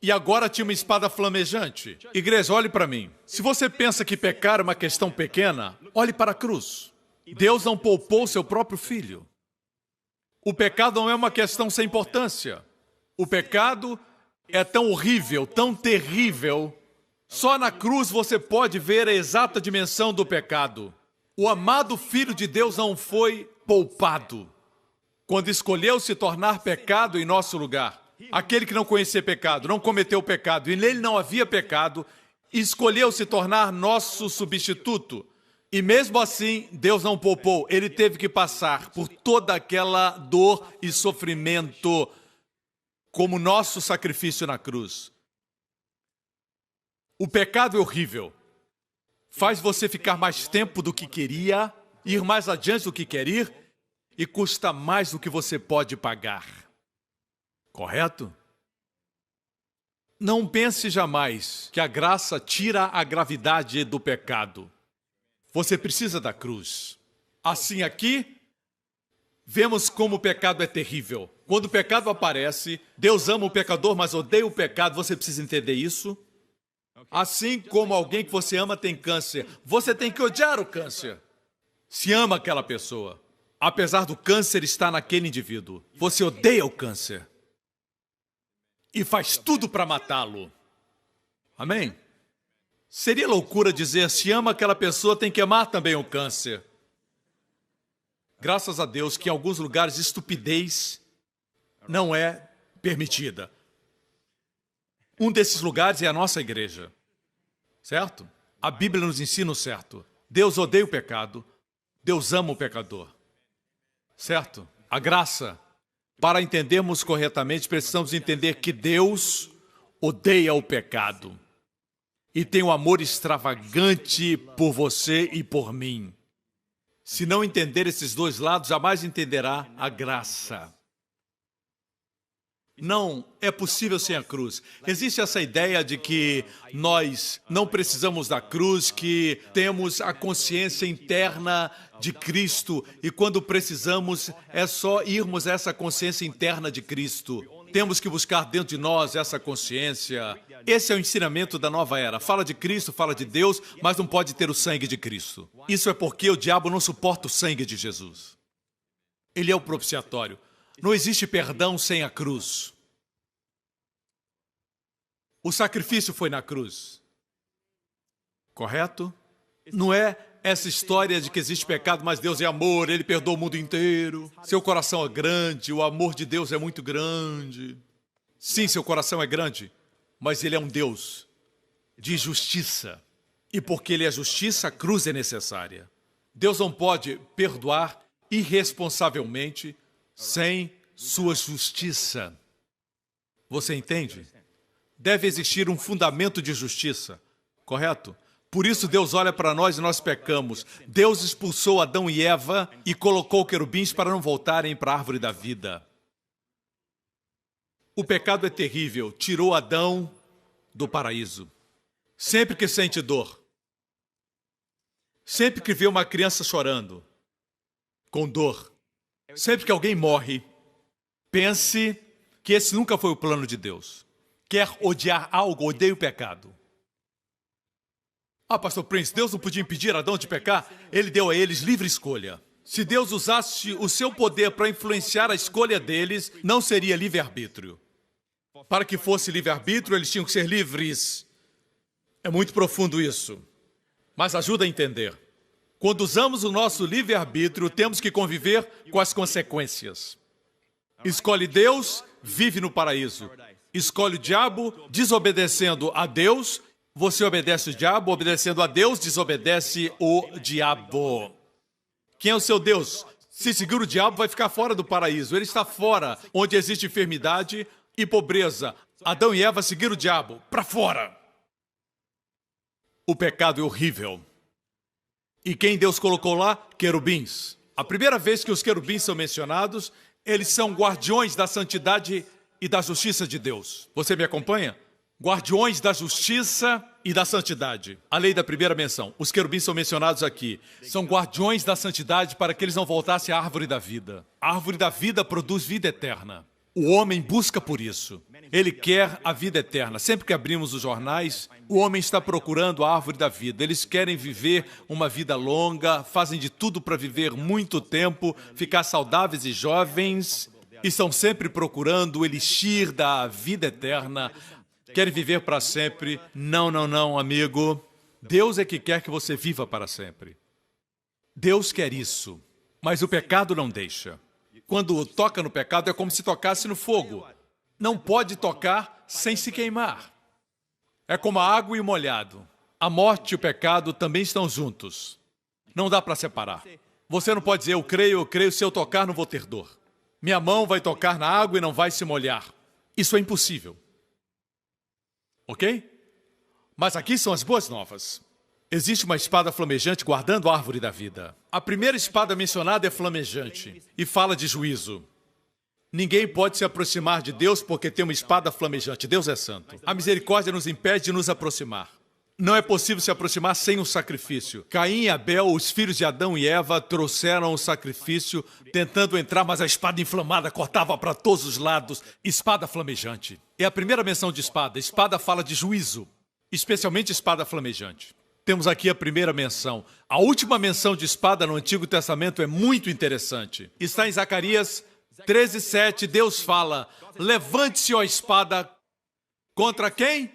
e agora tinha uma espada flamejante. Igreja, olhe para mim. Se você pensa que pecar é uma questão pequena, olhe para a cruz. Deus não poupou seu próprio filho. O pecado não é uma questão sem importância. O pecado é tão horrível, tão terrível. Só na cruz você pode ver a exata dimensão do pecado. O amado Filho de Deus não foi poupado quando escolheu se tornar pecado em nosso lugar. Aquele que não conhecia pecado, não cometeu pecado, e nele não havia pecado, escolheu se tornar nosso substituto. E mesmo assim, Deus não poupou. Ele teve que passar por toda aquela dor e sofrimento como nosso sacrifício na cruz. O pecado é horrível. Faz você ficar mais tempo do que queria, ir mais adiante do que quer ir, e custa mais do que você pode pagar. Correto? Não pense jamais que a graça tira a gravidade do pecado. Você precisa da cruz. Assim aqui, vemos como o pecado é terrível. Quando o pecado aparece, Deus ama o pecador, mas odeia o pecado. Você precisa entender isso. Assim como alguém que você ama tem câncer, você tem que odiar o câncer. Se ama aquela pessoa, apesar do câncer estar naquele indivíduo. Você odeia o câncer e faz tudo para matá-lo. Amém? Seria loucura dizer, se ama aquela pessoa, tem que amar também o câncer. Graças a Deus que em alguns lugares estupidez não é permitida. Um desses lugares é a nossa igreja. Certo? A Bíblia nos ensina o certo. Deus odeia o pecado, Deus ama o pecador. Certo? A graça. Para entendermos corretamente, precisamos entender que Deus odeia o pecado e tem um amor extravagante por você e por mim. Se não entender esses dois lados, jamais entenderá a graça. Não é possível sem a cruz. Existe essa ideia de que nós não precisamos da cruz, que temos a consciência interna de Cristo e quando precisamos é só irmos a essa consciência interna de Cristo. Temos que buscar dentro de nós essa consciência. Esse é o ensinamento da nova era. Fala de Cristo, fala de Deus, mas não pode ter o sangue de Cristo. Isso é porque o diabo não suporta o sangue de Jesus. Ele é o propiciatório. Não existe perdão sem a cruz. O sacrifício foi na cruz. Correto? Não é essa história de que existe pecado, mas Deus é amor, Ele perdoa o mundo inteiro. Seu coração é grande, o amor de Deus é muito grande. Sim, seu coração é grande, mas Ele é um Deus de justiça. E porque Ele é justiça, a cruz é necessária. Deus não pode perdoar irresponsavelmente sem sua justiça. Você entende? Deve existir um fundamento de justiça, correto? Por isso Deus olha para nós e nós pecamos. Deus expulsou Adão e Eva e colocou querubins para não voltarem para a árvore da vida. O pecado é terrível, tirou Adão do paraíso. Sempre que sente dor, sempre que vê uma criança chorando, com dor, sempre que alguém morre, pense que esse nunca foi o plano de Deus. Quer odiar algo, odeia o pecado. Ah, pastor Prince, Deus não podia impedir Adão de pecar? Ele deu a eles livre escolha. Se Deus usasse o seu poder para influenciar a escolha deles, não seria livre-arbítrio. Para que fosse livre-arbítrio, eles tinham que ser livres. É muito profundo isso, mas ajuda a entender. Quando usamos o nosso livre-arbítrio, temos que conviver com as consequências. Escolhe Deus, vive no paraíso. Escolhe o diabo, desobedecendo a Deus. Você obedece o diabo, obedecendo a Deus, desobedece o diabo. Quem é o seu Deus? Se seguir o diabo, vai ficar fora do paraíso. Ele está fora, onde existe enfermidade e pobreza. Adão e Eva seguiram o diabo, para fora. O pecado é horrível. E quem Deus colocou lá? Querubins. A primeira vez que os querubins são mencionados, eles são guardiões da santidade e da justiça de Deus. Você me acompanha? Guardiões da justiça e da santidade. A lei da primeira menção. Os querubins são mencionados aqui. São guardiões da santidade para que eles não voltassem à árvore da vida. A árvore da vida produz vida eterna. O homem busca por isso. Ele quer a vida eterna. Sempre que abrimos os jornais, o homem está procurando a árvore da vida. Eles querem viver uma vida longa, fazem de tudo para viver muito tempo, ficar saudáveis e jovens. Estão sempre procurando o elixir da vida eterna. Querem viver para sempre. Não, não, não, amigo. Deus é que quer que você viva para sempre. Deus quer isso. Mas o pecado não deixa. Quando toca no pecado, é como se tocasse no fogo. Não pode tocar sem se queimar. É como a água e o molhado. A morte e o pecado também estão juntos. Não dá para separar. Você não pode dizer, eu creio, se eu tocar não vou ter dor. Minha mão vai tocar na água e não vai se molhar. Isso é impossível. Ok? Mas aqui são as boas novas. Existe uma espada flamejante guardando a árvore da vida. A primeira espada mencionada é flamejante e fala de juízo. Ninguém pode se aproximar de Deus porque tem uma espada flamejante. Deus é santo. A misericórdia nos impede de nos aproximar. Não é possível se aproximar sem um sacrifício. Caim e Abel, os filhos de Adão e Eva, trouxeram o sacrifício tentando entrar, mas a espada inflamada cortava para todos os lados. Espada flamejante. É a primeira menção de espada. Espada fala de juízo, especialmente espada flamejante. Temos aqui a primeira menção. A última menção de espada no Antigo Testamento é muito interessante. Está em Zacarias 13:7. Deus fala, levante-se, ó espada, contra quem?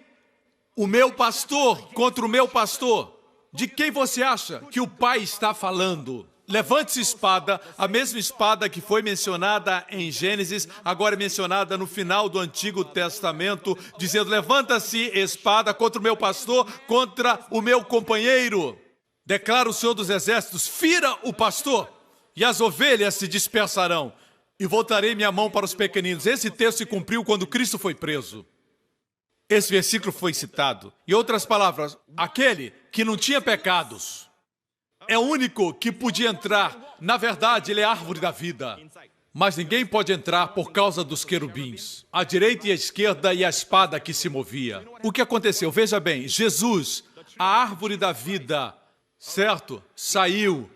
O meu pastor, contra o meu pastor. De quem você acha que o Pai está falando? Levante-se espada, a mesma espada que foi mencionada em Gênesis, agora é mencionada no final do Antigo Testamento, dizendo, levanta-se espada contra o meu pastor, contra o meu companheiro. Declara o Senhor dos Exércitos, fira o pastor, e as ovelhas se dispersarão, e voltarei minha mão para os pequeninos. Esse texto se cumpriu quando Cristo foi preso. Esse versículo foi citado. Em outras palavras, aquele que não tinha pecados é o único que podia entrar. Na verdade, ele é a árvore da vida. Mas ninguém pode entrar por causa dos querubins. A direita e a esquerda e a espada que se movia. O que aconteceu? Veja bem, Jesus, a árvore da vida, certo? Saiu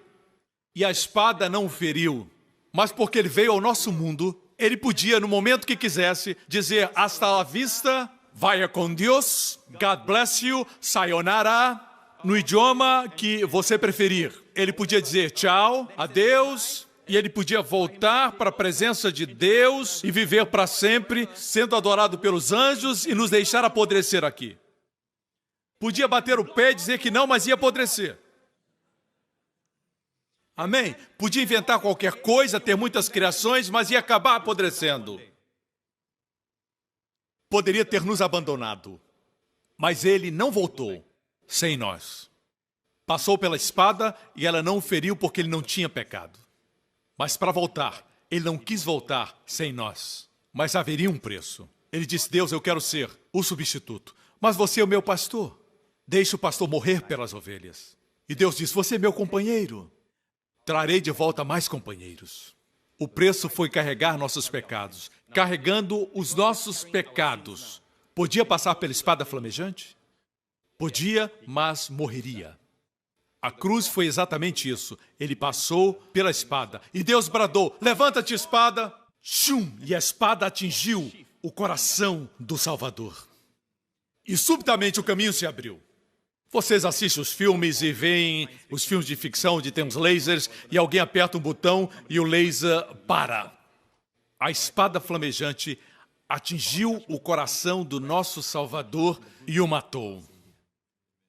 e a espada não o feriu. Mas porque ele veio ao nosso mundo, ele podia, no momento que quisesse, dizer hasta la vista, vaya com Deus, God bless you, sayonara, no idioma que você preferir. Ele podia dizer tchau, adeus, E ele podia voltar para a presença de Deus e viver para sempre, sendo adorado pelos anjos e nos deixar apodrecer aqui. Podia bater o pé e dizer que não, mas ia apodrecer. Amém? Podia inventar qualquer coisa, ter muitas criações, mas ia acabar apodrecendo. Poderia ter nos abandonado, mas ele não voltou sem nós. Passou pela espada e ela não o feriu porque ele não tinha pecado. Mas para voltar, ele não quis voltar sem nós. Mas haveria um preço. Ele disse, Deus, eu quero ser o substituto. Mas você é o meu pastor. Deixe o pastor morrer pelas ovelhas. E Deus disse, você é meu companheiro. Trarei de volta mais companheiros. O preço foi carregar nossos pecados. Carregando os nossos pecados. Podia passar pela espada flamejante? Podia, mas morreria. A cruz foi exatamente isso. Ele passou pela espada. E Deus bradou, levanta-te, espada. Shum! E a espada atingiu o coração do Salvador. E subitamente o caminho se abriu. Vocês assistem os filmes e veem os filmes de ficção onde tem uns lasers e alguém aperta um botão e o laser para. A espada flamejante atingiu o coração do nosso Salvador e o matou.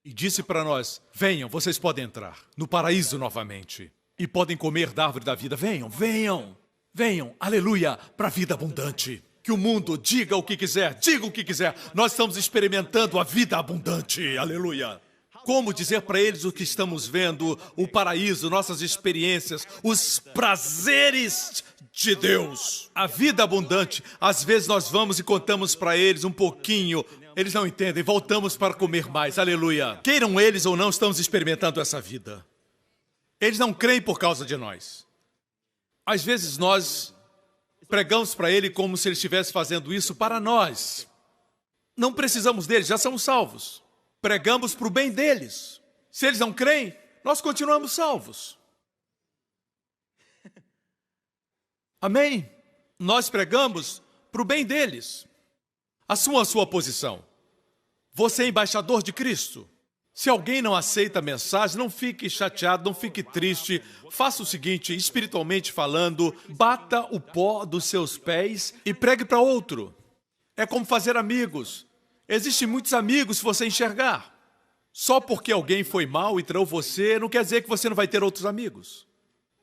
E disse para nós, venham, vocês podem entrar no paraíso novamente. E podem comer da árvore da vida. Venham, venham, venham, aleluia, para a vida abundante. Que o mundo diga o que quiser, diga o que quiser. Nós estamos experimentando a vida abundante, aleluia. Como dizer para eles o que estamos vendo, o paraíso, nossas experiências, os prazeres de Deus. A vida abundante, às vezes nós vamos e contamos para eles um pouquinho. Eles não entendem, voltamos para comer mais, aleluia. Queiram eles ou não, estamos experimentando essa vida. Eles não creem por causa de nós. Às vezes nós pregamos para eles como se eles estivessem fazendo isso para nós. Não precisamos deles, já somos salvos. Pregamos para o bem deles. Se eles não creem, nós continuamos salvos. Amém? Nós pregamos para o bem deles. Assuma a sua posição. Você é embaixador de Cristo. Se alguém não aceita a mensagem, não fique chateado, não fique triste. Faça o seguinte, espiritualmente falando, bata o pó dos seus pés e pregue para outro. É como fazer amigos. Existem muitos amigos se você enxergar. Só porque alguém foi mal e traiu você, não quer dizer que você não vai ter outros amigos.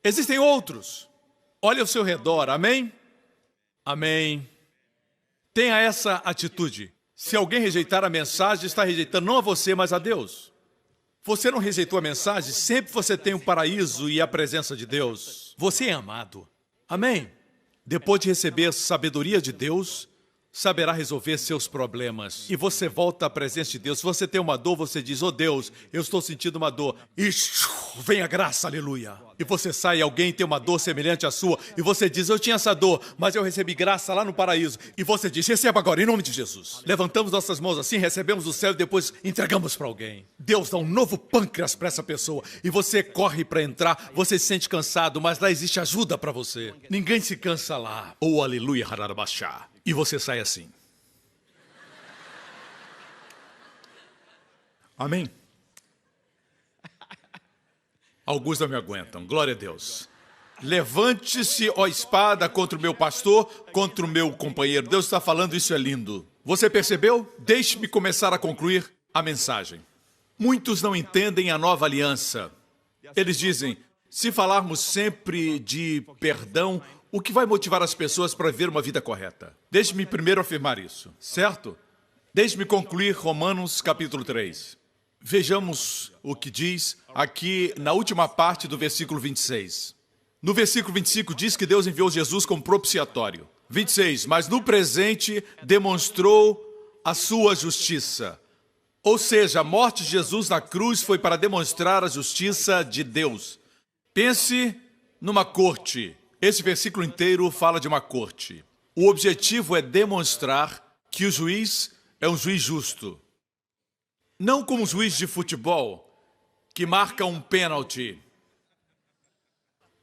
Existem outros. Olhe ao seu redor, amém? Amém. Tenha essa atitude. Se alguém rejeitar a mensagem, está rejeitando não a você, mas a Deus. Você não rejeitou a mensagem, sempre você tem o paraíso e a presença de Deus. Você é amado. Amém? Depois de receber a sabedoria de Deus, saberá resolver seus problemas. E você volta à presença de Deus. Se você tem uma dor, você diz, oh Deus, eu estou sentindo uma dor. E vem a graça, aleluia. E você sai, alguém tem uma dor semelhante à sua, e você diz, eu tinha essa dor, mas eu recebi graça lá no paraíso. E você diz, receba agora, em nome de Jesus. Levantamos nossas mãos assim, recebemos o céu e depois entregamos para alguém. Deus dá um novo pâncreas para essa pessoa. E você corre para entrar, você se sente cansado, mas lá existe ajuda para você. Ninguém se cansa lá. Oh, aleluia, hararabachá. E você sai assim. Amém? Alguns não me aguentam. Glória a Deus. Levante-se, ó espada, contra o meu pastor, contra o meu companheiro. Deus está falando, isso é lindo. Você percebeu? Deixe-me começar a concluir a mensagem. Muitos não entendem a nova aliança. Eles dizem, se falarmos sempre de perdão, o que vai motivar as pessoas para viver uma vida correta? Deixe-me primeiro afirmar isso, certo? Deixe-me concluir Romanos capítulo 3. Vejamos o que diz aqui na última parte do versículo 26. No versículo 25 diz que Deus enviou Jesus como propiciatório. 26, mas no presente demonstrou a sua justiça. Ou seja, a morte de Jesus na cruz foi para demonstrar a justiça de Deus. Pense numa corte. Esse versículo inteiro fala de uma corte. O objetivo é demonstrar que o juiz é um juiz justo. Não como um juiz de futebol que marca um pênalti,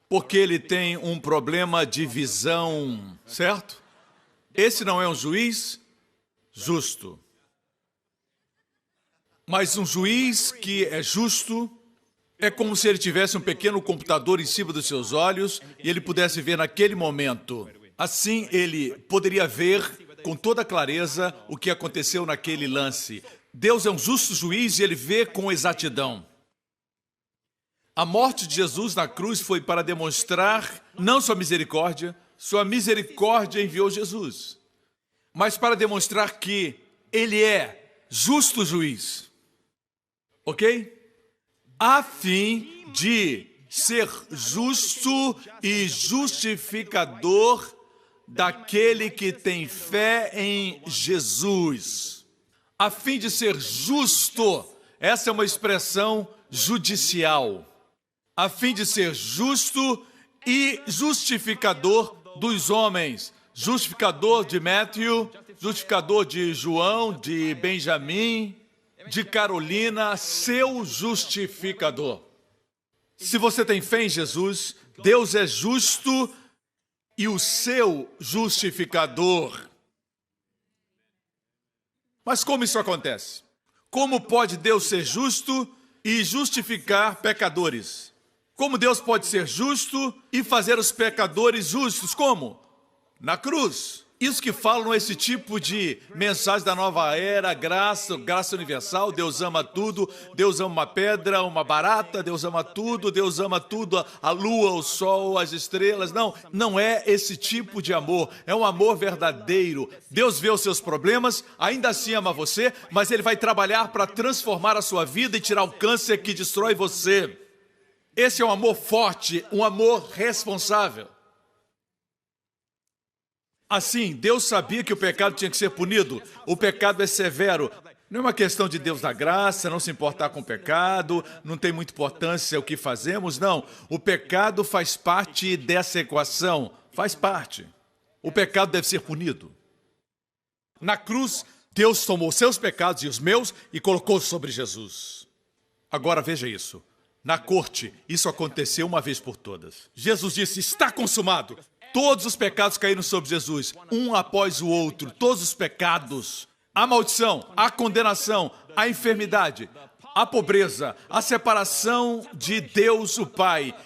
porque ele tem um problema de visão, certo? Esse não é um juiz justo. Mas um juiz que é justo É como se ele tivesse um pequeno computador em cima dos seus olhos e ele pudesse ver naquele momento. Assim, ele poderia ver com toda clareza o que aconteceu naquele lance. Deus é um justo juiz e ele vê com exatidão. A morte de Jesus na cruz foi para demonstrar não sua misericórdia enviou Jesus, mas para demonstrar que ele é justo juiz. Ok? A fim de ser justo e justificador daquele que tem fé em Jesus. A fim de ser justo, essa é uma expressão judicial. A fim de ser justo e justificador dos homens. Justificador de Matthew, justificador de João, de Benjamim, de Carolina, seu justificador. Se você tem fé em Jesus, Deus é justo e o seu justificador. Mas como isso acontece? Como pode Deus ser justo e justificar pecadores? Como Deus pode ser justo e fazer os pecadores justos? Como? Na cruz. Isso que falam esse tipo de mensagem da nova era, graça universal, Deus ama tudo, Deus ama uma pedra, uma barata, Deus ama tudo, a lua, o sol, as estrelas. Não, não é esse tipo de amor, é um amor verdadeiro. Deus vê os seus problemas, ainda assim ama você, mas Ele vai trabalhar para transformar a sua vida e tirar o câncer que destrói você. Esse é um amor forte, um amor responsável. Assim, Deus sabia que o pecado tinha que ser punido. O pecado é severo. Não é uma questão de Deus da graça, não se importar com o pecado, não tem muita importância o que fazemos, não. O pecado faz parte dessa equação, faz parte. O pecado deve ser punido. Na cruz, Deus tomou seus pecados e os meus e colocou sobre Jesus. Agora veja isso. Na corte, isso aconteceu uma vez por todas. Jesus disse, está consumado. Todos os pecados caíram sobre Jesus, um após o outro, todos os pecados. A maldição, a condenação, a enfermidade, a pobreza, a separação de Deus o Pai.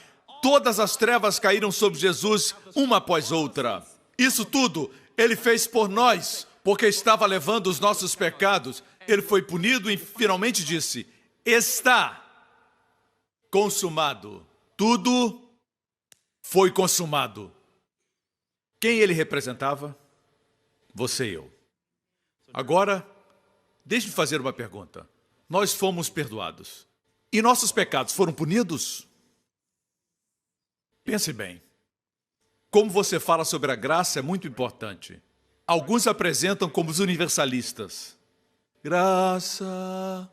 Todas as trevas caíram sobre Jesus, uma após outra. Isso tudo Ele fez por nós, porque estava levando os nossos pecados. Ele foi punido e finalmente disse, está consumado. Tudo foi consumado. Quem ele representava? Você e eu. Agora, deixe-me fazer uma pergunta. Nós fomos perdoados. E nossos pecados foram punidos? Pense bem. Como você fala sobre a graça é muito importante. Alguns apresentam como os universalistas. Graça.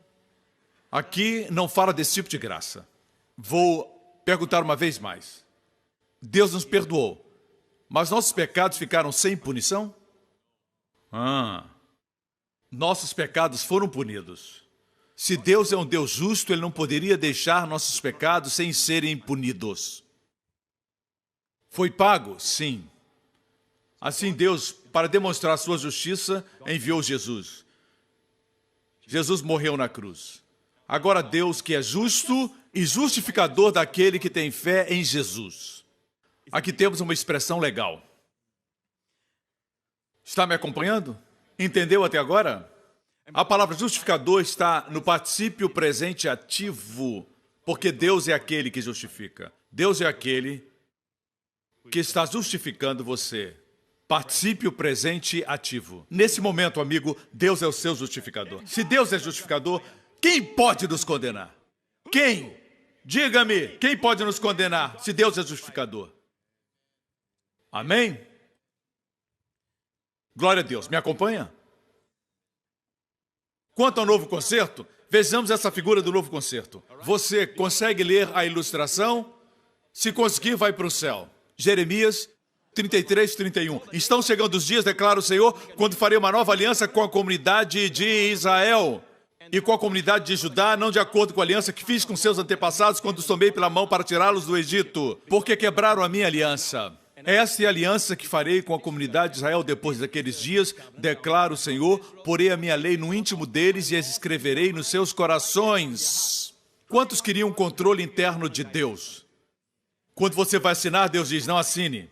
Aqui não fala desse tipo de graça. Vou perguntar uma vez mais. Deus nos perdoou. Mas nossos pecados ficaram sem punição? Nossos pecados foram punidos. Se Deus é um Deus justo, Ele não poderia deixar nossos pecados sem serem punidos. Foi pago? Sim. Assim, Deus, para demonstrar sua justiça, enviou Jesus. Jesus morreu na cruz. Agora Deus, que é justo e justificador daquele que tem fé em Jesus. Aqui temos uma expressão legal. Está me acompanhando? Entendeu até agora? A palavra justificador está no particípio presente ativo, porque Deus é aquele que justifica. Deus é aquele que está justificando você. Particípio presente ativo. Nesse momento, amigo, Deus é o seu justificador. Se Deus é justificador, quem pode nos condenar? Quem? Diga-me, quem pode nos condenar se Deus é justificador? Amém? Glória a Deus. Me acompanha? Quanto ao novo concerto, vejamos essa figura do novo concerto. Você consegue ler a ilustração? Se conseguir, vai para o céu. Jeremias 33, 31. Estão chegando os dias, declara o Senhor, quando farei uma nova aliança com a comunidade de Israel e com a comunidade de Judá, não de acordo com a aliança que fiz com seus antepassados quando os tomei pela mão para tirá-los do Egito, porque quebraram a minha aliança. Esta é a aliança que farei com a comunidade de Israel depois daqueles dias, declara o Senhor, porei a minha lei no íntimo deles e as escreverei nos seus corações. Quantos queriam um controle interno de Deus? Quando você vai assinar, Deus diz, não assine.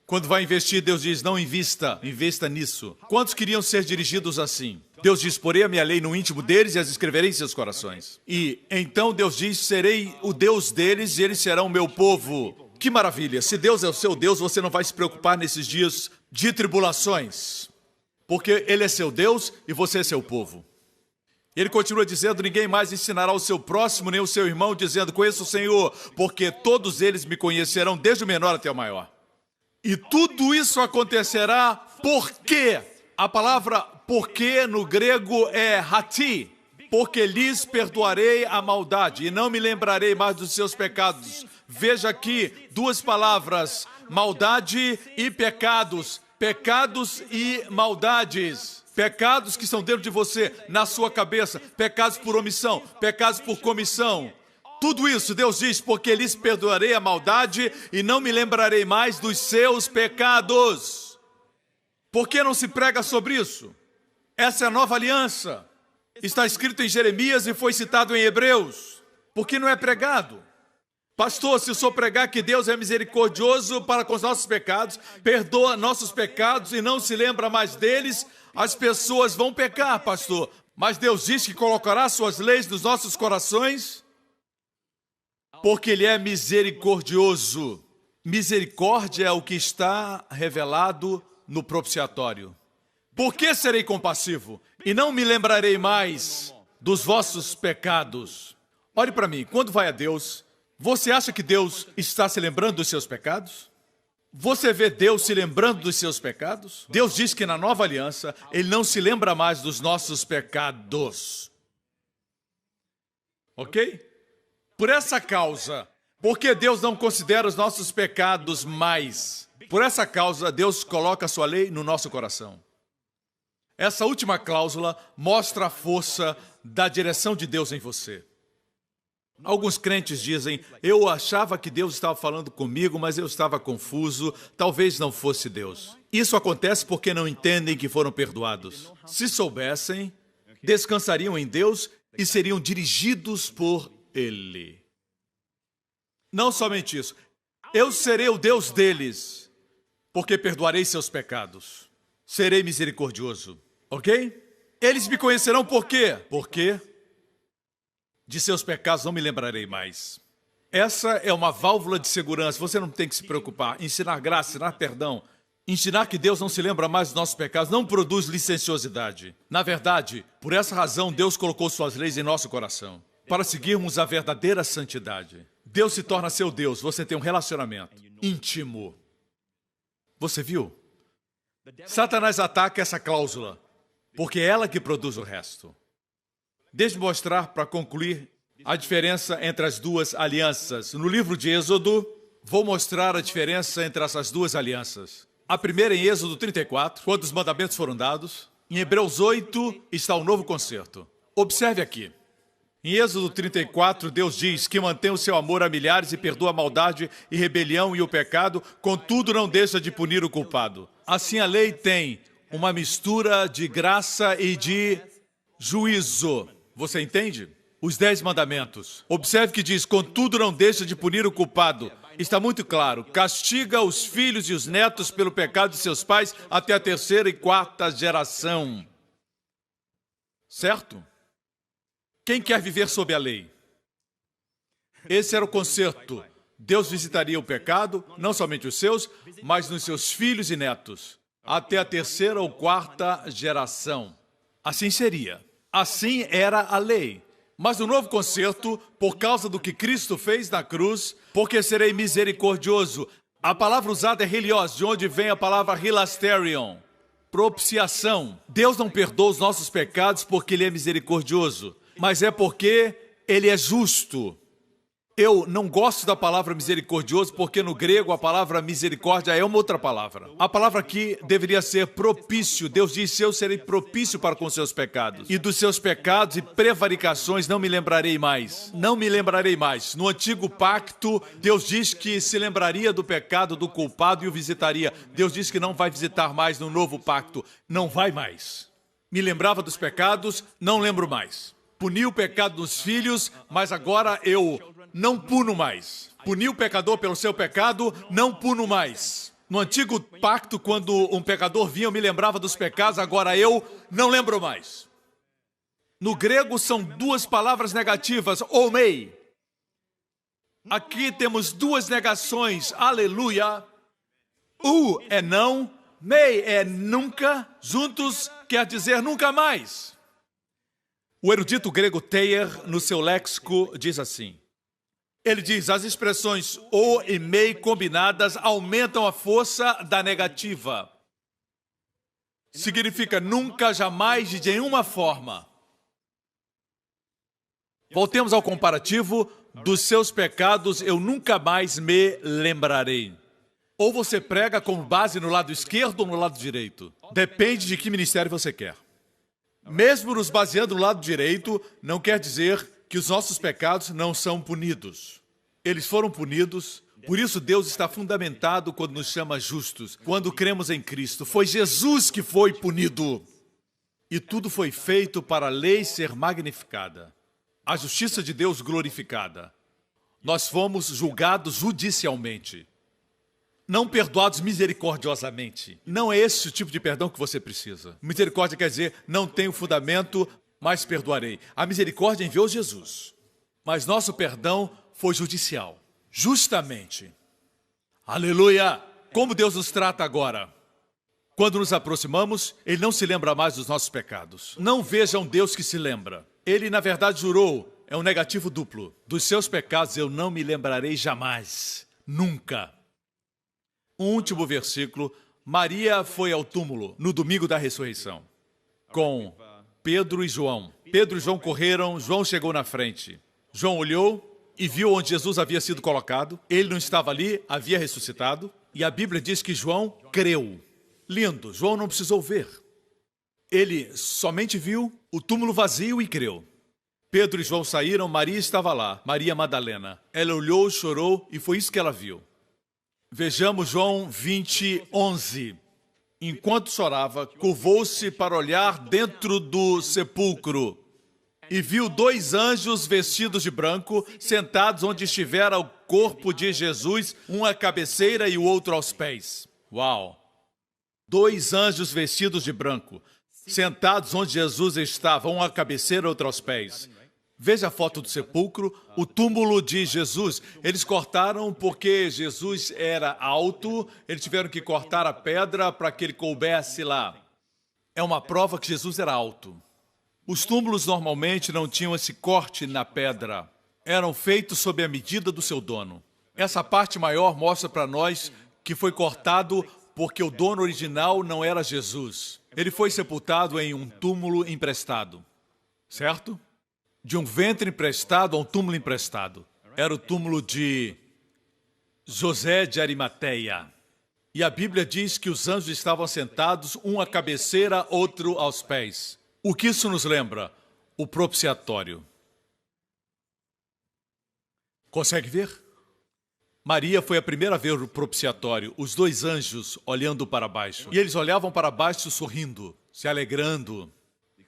Quando vai investir, Deus diz, não invista, investa nisso. Quantos queriam ser dirigidos assim? Deus diz, porei a minha lei no íntimo deles e as escreverei em seus corações. E então Deus diz, serei o Deus deles e eles serão o meu povo. Que maravilha! Se Deus é o seu Deus, você não vai se preocupar nesses dias de tribulações. Porque Ele é seu Deus e você é seu povo. Ele continua dizendo, ninguém mais ensinará o seu próximo nem o seu irmão, dizendo, conheço o Senhor, porque todos eles me conhecerão, desde o menor até o maior. E tudo isso acontecerá porque a palavra porque no grego é hati, porque lhes perdoarei a maldade e não me lembrarei mais dos seus pecados. Veja aqui duas palavras, maldade e pecados. Pecados e maldades. Pecados que estão dentro de você, na sua cabeça. Pecados por omissão, pecados por comissão. Tudo isso, Deus diz, porque lhes perdoarei a maldade e não me lembrarei mais dos seus pecados. Por que não se prega sobre isso? Essa é a nova aliança. Está escrito em Jeremias e foi citado em Hebreus. Por que não é pregado? Pastor, se eu só pregar que Deus é misericordioso para com os nossos pecados, perdoa nossos pecados e não se lembra mais deles, as pessoas vão pecar, pastor. Mas Deus diz que colocará suas leis nos nossos corações, porque Ele é misericordioso. Misericórdia é o que está revelado no propiciatório. Por que serei compassivo e não me lembrarei mais dos vossos pecados? Olhe para mim, quando vai a Deus, você acha que Deus está se lembrando dos seus pecados? Você vê Deus se lembrando dos seus pecados? Deus diz que na nova aliança, Ele não se lembra mais dos nossos pecados. Ok? Por essa causa, porque Deus não considera os nossos pecados mais? Por essa causa, Deus coloca a sua lei no nosso coração. Essa última cláusula mostra a força da direção de Deus em você. Alguns crentes dizem, eu achava que Deus estava falando comigo, mas eu estava confuso, talvez não fosse Deus. Isso acontece porque não entendem que foram perdoados. Se soubessem, descansariam em Deus e seriam dirigidos por Ele. Não somente isso, eu serei o Deus deles, porque perdoarei seus pecados. Serei misericordioso, ok? Eles me conhecerão por quê? Porque de seus pecados não me lembrarei mais. Essa é uma válvula de segurança. Você não tem que se preocupar. Ensinar graça, ensinar perdão, ensinar que Deus não se lembra mais dos nossos pecados não produz licenciosidade. Na verdade, por essa razão, Deus colocou suas leis em nosso coração, para seguirmos a verdadeira santidade. Deus se torna seu Deus. Você tem um relacionamento íntimo. Você viu? Satanás ataca essa cláusula, porque é ela que produz o resto. Deixe-me mostrar, para concluir, a diferença entre as duas alianças. No livro de Êxodo, vou mostrar a diferença entre essas duas alianças. A primeira em Êxodo 34, quando os mandamentos foram dados. Em Hebreus 8 está o novo concerto. Observe aqui. Em Êxodo 34, Deus diz que mantém o seu amor a milhares e perdoa a maldade e rebelião e o pecado, contudo não deixa de punir o culpado. Assim a lei tem uma mistura de graça e de juízo. Você entende? Os 10 mandamentos. Observe que diz, contudo não deixa de punir o culpado. Está muito claro. Castiga os filhos e os netos pelo pecado de seus pais até a 3ª e 4ª geração. Certo? Quem quer viver sob a lei? Esse era o concerto. Deus visitaria o pecado, não somente os seus, mas nos seus filhos e netos, até a 3ª ou 4ª geração. Assim seria. Assim era a lei. Mas no novo concerto, por causa do que Cristo fez na cruz, porque serei misericordioso. A palavra usada é helios, de onde vem a palavra hilasterion, propiciação. Deus não perdoa os nossos pecados porque Ele é misericordioso, mas é porque Ele é justo. Eu não gosto da palavra misericordioso porque no grego a palavra misericórdia é uma outra palavra. A palavra aqui deveria ser propício. Deus disse, eu serei propício para com seus pecados. E dos seus pecados e prevaricações não me lembrarei mais. Não me lembrarei mais. No antigo pacto, Deus diz que se lembraria do pecado do culpado e o visitaria. Deus diz que não vai visitar mais no novo pacto. Não vai mais. Me lembrava dos pecados, não lembro mais. Puni o pecado dos filhos, mas agora eu não puno mais. Puni o pecador pelo seu pecado, não puno mais. No antigo pacto, quando um pecador vinha, eu me lembrava dos pecados, agora eu não lembro mais. No grego são duas palavras negativas, omei. Aqui temos duas negações, aleluia. U é não, mei é nunca, juntos quer dizer nunca mais. O erudito grego Thayer, no seu léxico, diz assim. Ele diz, as expressões o e mei combinadas aumentam a força da negativa. Significa nunca, jamais, de nenhuma forma. Voltemos ao comparativo, dos seus pecados eu nunca mais me lembrarei. Ou você prega com base no lado esquerdo ou no lado direito. Depende de que ministério você quer. Mesmo nos baseando no lado direito, não quer dizer que os nossos pecados não são punidos. Eles foram punidos, por isso Deus está fundamentado quando nos chama justos, quando cremos em Cristo. Foi Jesus que foi punido. E tudo foi feito para a lei ser magnificada. A justiça de Deus glorificada. Nós fomos julgados judicialmente. Não perdoados misericordiosamente. Não é esse o tipo de perdão que você precisa. Misericórdia quer dizer, não tenho fundamento, mas perdoarei. A misericórdia enviou Jesus. Mas nosso perdão foi judicial. Justamente. Aleluia! Como Deus nos trata agora? Quando nos aproximamos, Ele não se lembra mais dos nossos pecados. Não veja um Deus que se lembra. Ele, na verdade, jurou, é um negativo duplo. Dos seus pecados eu não me lembrarei jamais. Nunca. Um último versículo. Maria foi ao túmulo no domingo da ressurreição, com Pedro e João. Pedro e João correram, João chegou na frente. João olhou e viu onde Jesus havia sido colocado. Ele não estava ali, havia ressuscitado. E a Bíblia diz que João creu. Lindo, João não precisou ver. Ele somente viu o túmulo vazio e creu. Pedro e João saíram, Maria estava lá, Maria Madalena. Ela olhou, chorou e foi isso que ela viu. Vejamos João 20, 11. Enquanto chorava, curvou-se para olhar dentro do sepulcro e viu dois anjos vestidos de branco, sentados onde estivera o corpo de Jesus, um à cabeceira e o outro aos pés. Uau! Dois anjos vestidos de branco, sentados onde Jesus estava, um à cabeceira e outro aos pés. Veja a foto do sepulcro, o túmulo de Jesus. Eles cortaram porque Jesus era alto, eles tiveram que cortar a pedra para que ele coubesse lá. É uma prova que Jesus era alto. Os túmulos normalmente não tinham esse corte na pedra. Eram feitos sob a medida do seu dono. Essa parte maior mostra para nós que foi cortado porque o dono original não era Jesus. Ele foi sepultado em um túmulo emprestado, certo? De um ventre emprestado a um túmulo emprestado. Era o túmulo de José de Arimateia. E a Bíblia diz que os anjos estavam sentados, um à cabeceira, outro aos pés. O que isso nos lembra? O propiciatório. Consegue ver? Maria foi a primeira a ver o propiciatório, os dois anjos olhando para baixo. E eles olhavam para baixo sorrindo, se alegrando.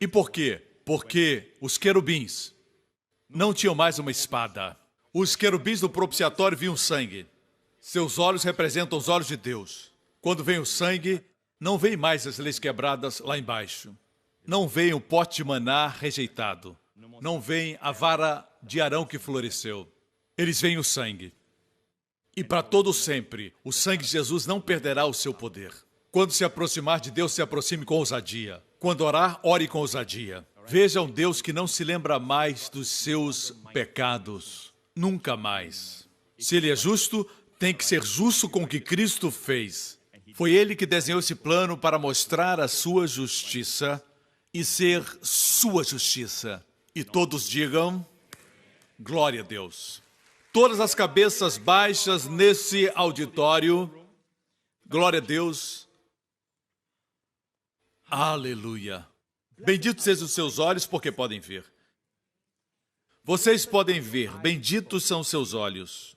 E por quê? Porque os querubins não tinham mais uma espada. Os querubins do propiciatório viam sangue. Seus olhos representam os olhos de Deus. Quando vem o sangue, não vem mais as leis quebradas lá embaixo. Não vem o pote de maná rejeitado. Não vem a vara de Arão que floresceu. Eles veem o sangue. E para todo sempre, o sangue de Jesus não perderá o seu poder. Quando se aproximar de Deus, se aproxime com ousadia. Quando orar, ore com ousadia. Veja um Deus que não se lembra mais dos seus pecados. Nunca mais. Se Ele é justo, tem que ser justo com o que Cristo fez. Foi Ele que desenhou esse plano para mostrar a sua justiça e ser sua justiça. E todos digam, glória a Deus. Todas as cabeças baixas nesse auditório, glória a Deus. Aleluia. Benditos sejam os seus olhos, porque podem ver. Vocês podem ver, benditos são os seus olhos.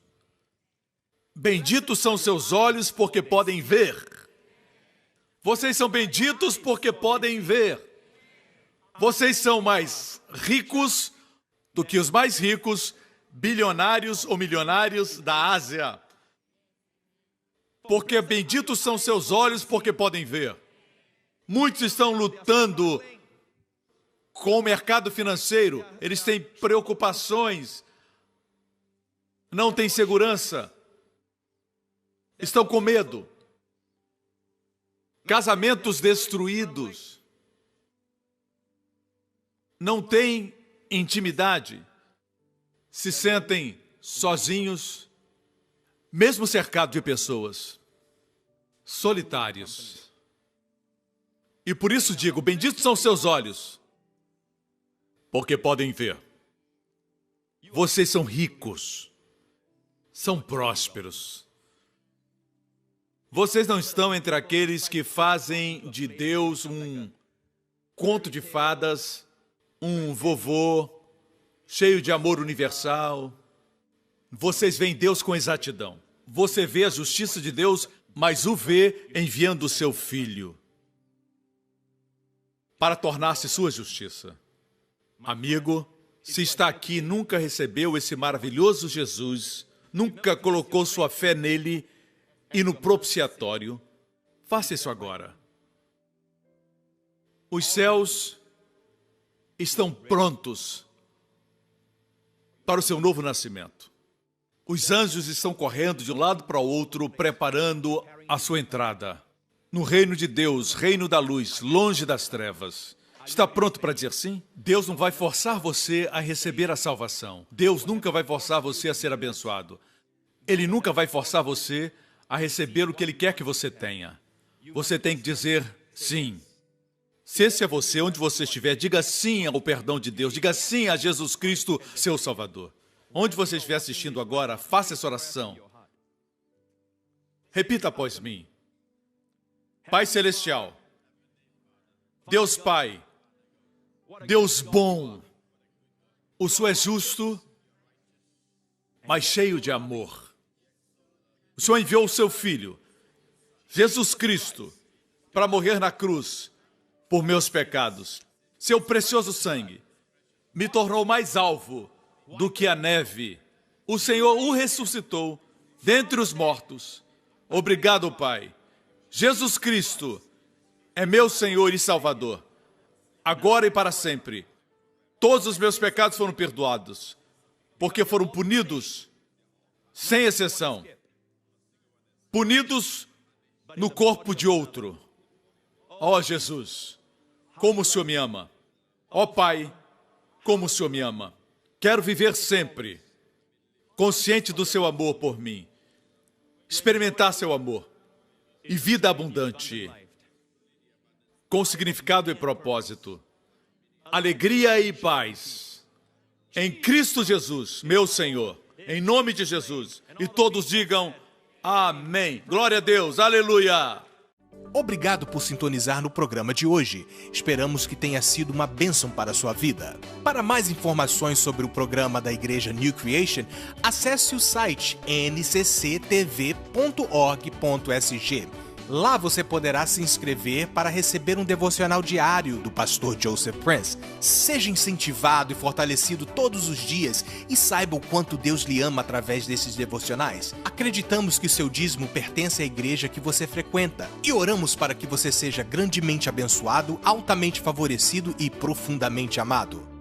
Benditos são os seus olhos, porque podem ver. Vocês são benditos porque podem ver. Vocês são mais ricos do que os mais ricos, bilionários ou milionários da Ásia. Porque benditos são seus olhos, porque podem ver. Muitos estão lutando com o mercado financeiro. Eles têm preocupações, não têm segurança, estão com medo. Casamentos destruídos. Não têm intimidade. Se sentem sozinhos, mesmo cercados de pessoas. Solitários. E por isso digo, benditos são seus olhos, porque podem ver. Vocês são ricos, são prósperos. Vocês não estão entre aqueles que fazem de Deus um conto de fadas, um vovô cheio de amor universal. Vocês veem Deus com exatidão. Você vê a justiça de Deus, mas o vê enviando o seu Filho para tornar-se sua justiça. Amigo, se está aqui e nunca recebeu esse maravilhoso Jesus, nunca colocou sua fé nele e no propiciatório, faça isso agora. Os céus estão prontos para o seu novo nascimento. Os anjos estão correndo de um lado para o outro, preparando a sua entrada. No reino de Deus, reino da luz, longe das trevas. Está pronto para dizer sim? Deus não vai forçar você a receber a salvação. Deus nunca vai forçar você a ser abençoado. Ele nunca vai forçar você a receber o que Ele quer que você tenha. Você tem que dizer sim. Se esse é você, onde você estiver, diga sim ao perdão de Deus. Diga sim a Jesus Cristo, seu Salvador. Onde você estiver assistindo agora, faça essa oração. Repita após mim. Pai Celestial, Deus Pai, Deus bom, o Senhor é justo, mas cheio de amor. O Senhor enviou o seu Filho, Jesus Cristo, para morrer na cruz por meus pecados. Seu precioso sangue me tornou mais alvo do que a neve. O Senhor o ressuscitou dentre os mortos. Obrigado, Pai. Jesus Cristo é meu Senhor e Salvador, agora e para sempre. Todos os meus pecados foram perdoados, porque foram punidos, sem exceção. Punidos no corpo de outro. Ó Jesus, como o Senhor me ama. Ó Pai, como o Senhor me ama. Quero viver sempre consciente do seu amor por mim. Experimentar seu amor e vida abundante, com significado e propósito. Alegria e paz. Em Cristo Jesus, meu Senhor. Em nome de Jesus. E todos digam amém. Glória a Deus. Aleluia. Obrigado por sintonizar no programa de hoje. Esperamos que tenha sido uma bênção para a sua vida. Para mais informações sobre o programa da Igreja New Creation, acesse o site ncctv.org.sg. Lá você poderá se inscrever para receber um devocional diário do pastor Joseph Prince. Seja incentivado e fortalecido todos os dias e saiba o quanto Deus lhe ama através desses devocionais. Acreditamos que o seu dízimo pertence à igreja que você frequenta e oramos para que você seja grandemente abençoado, altamente favorecido e profundamente amado.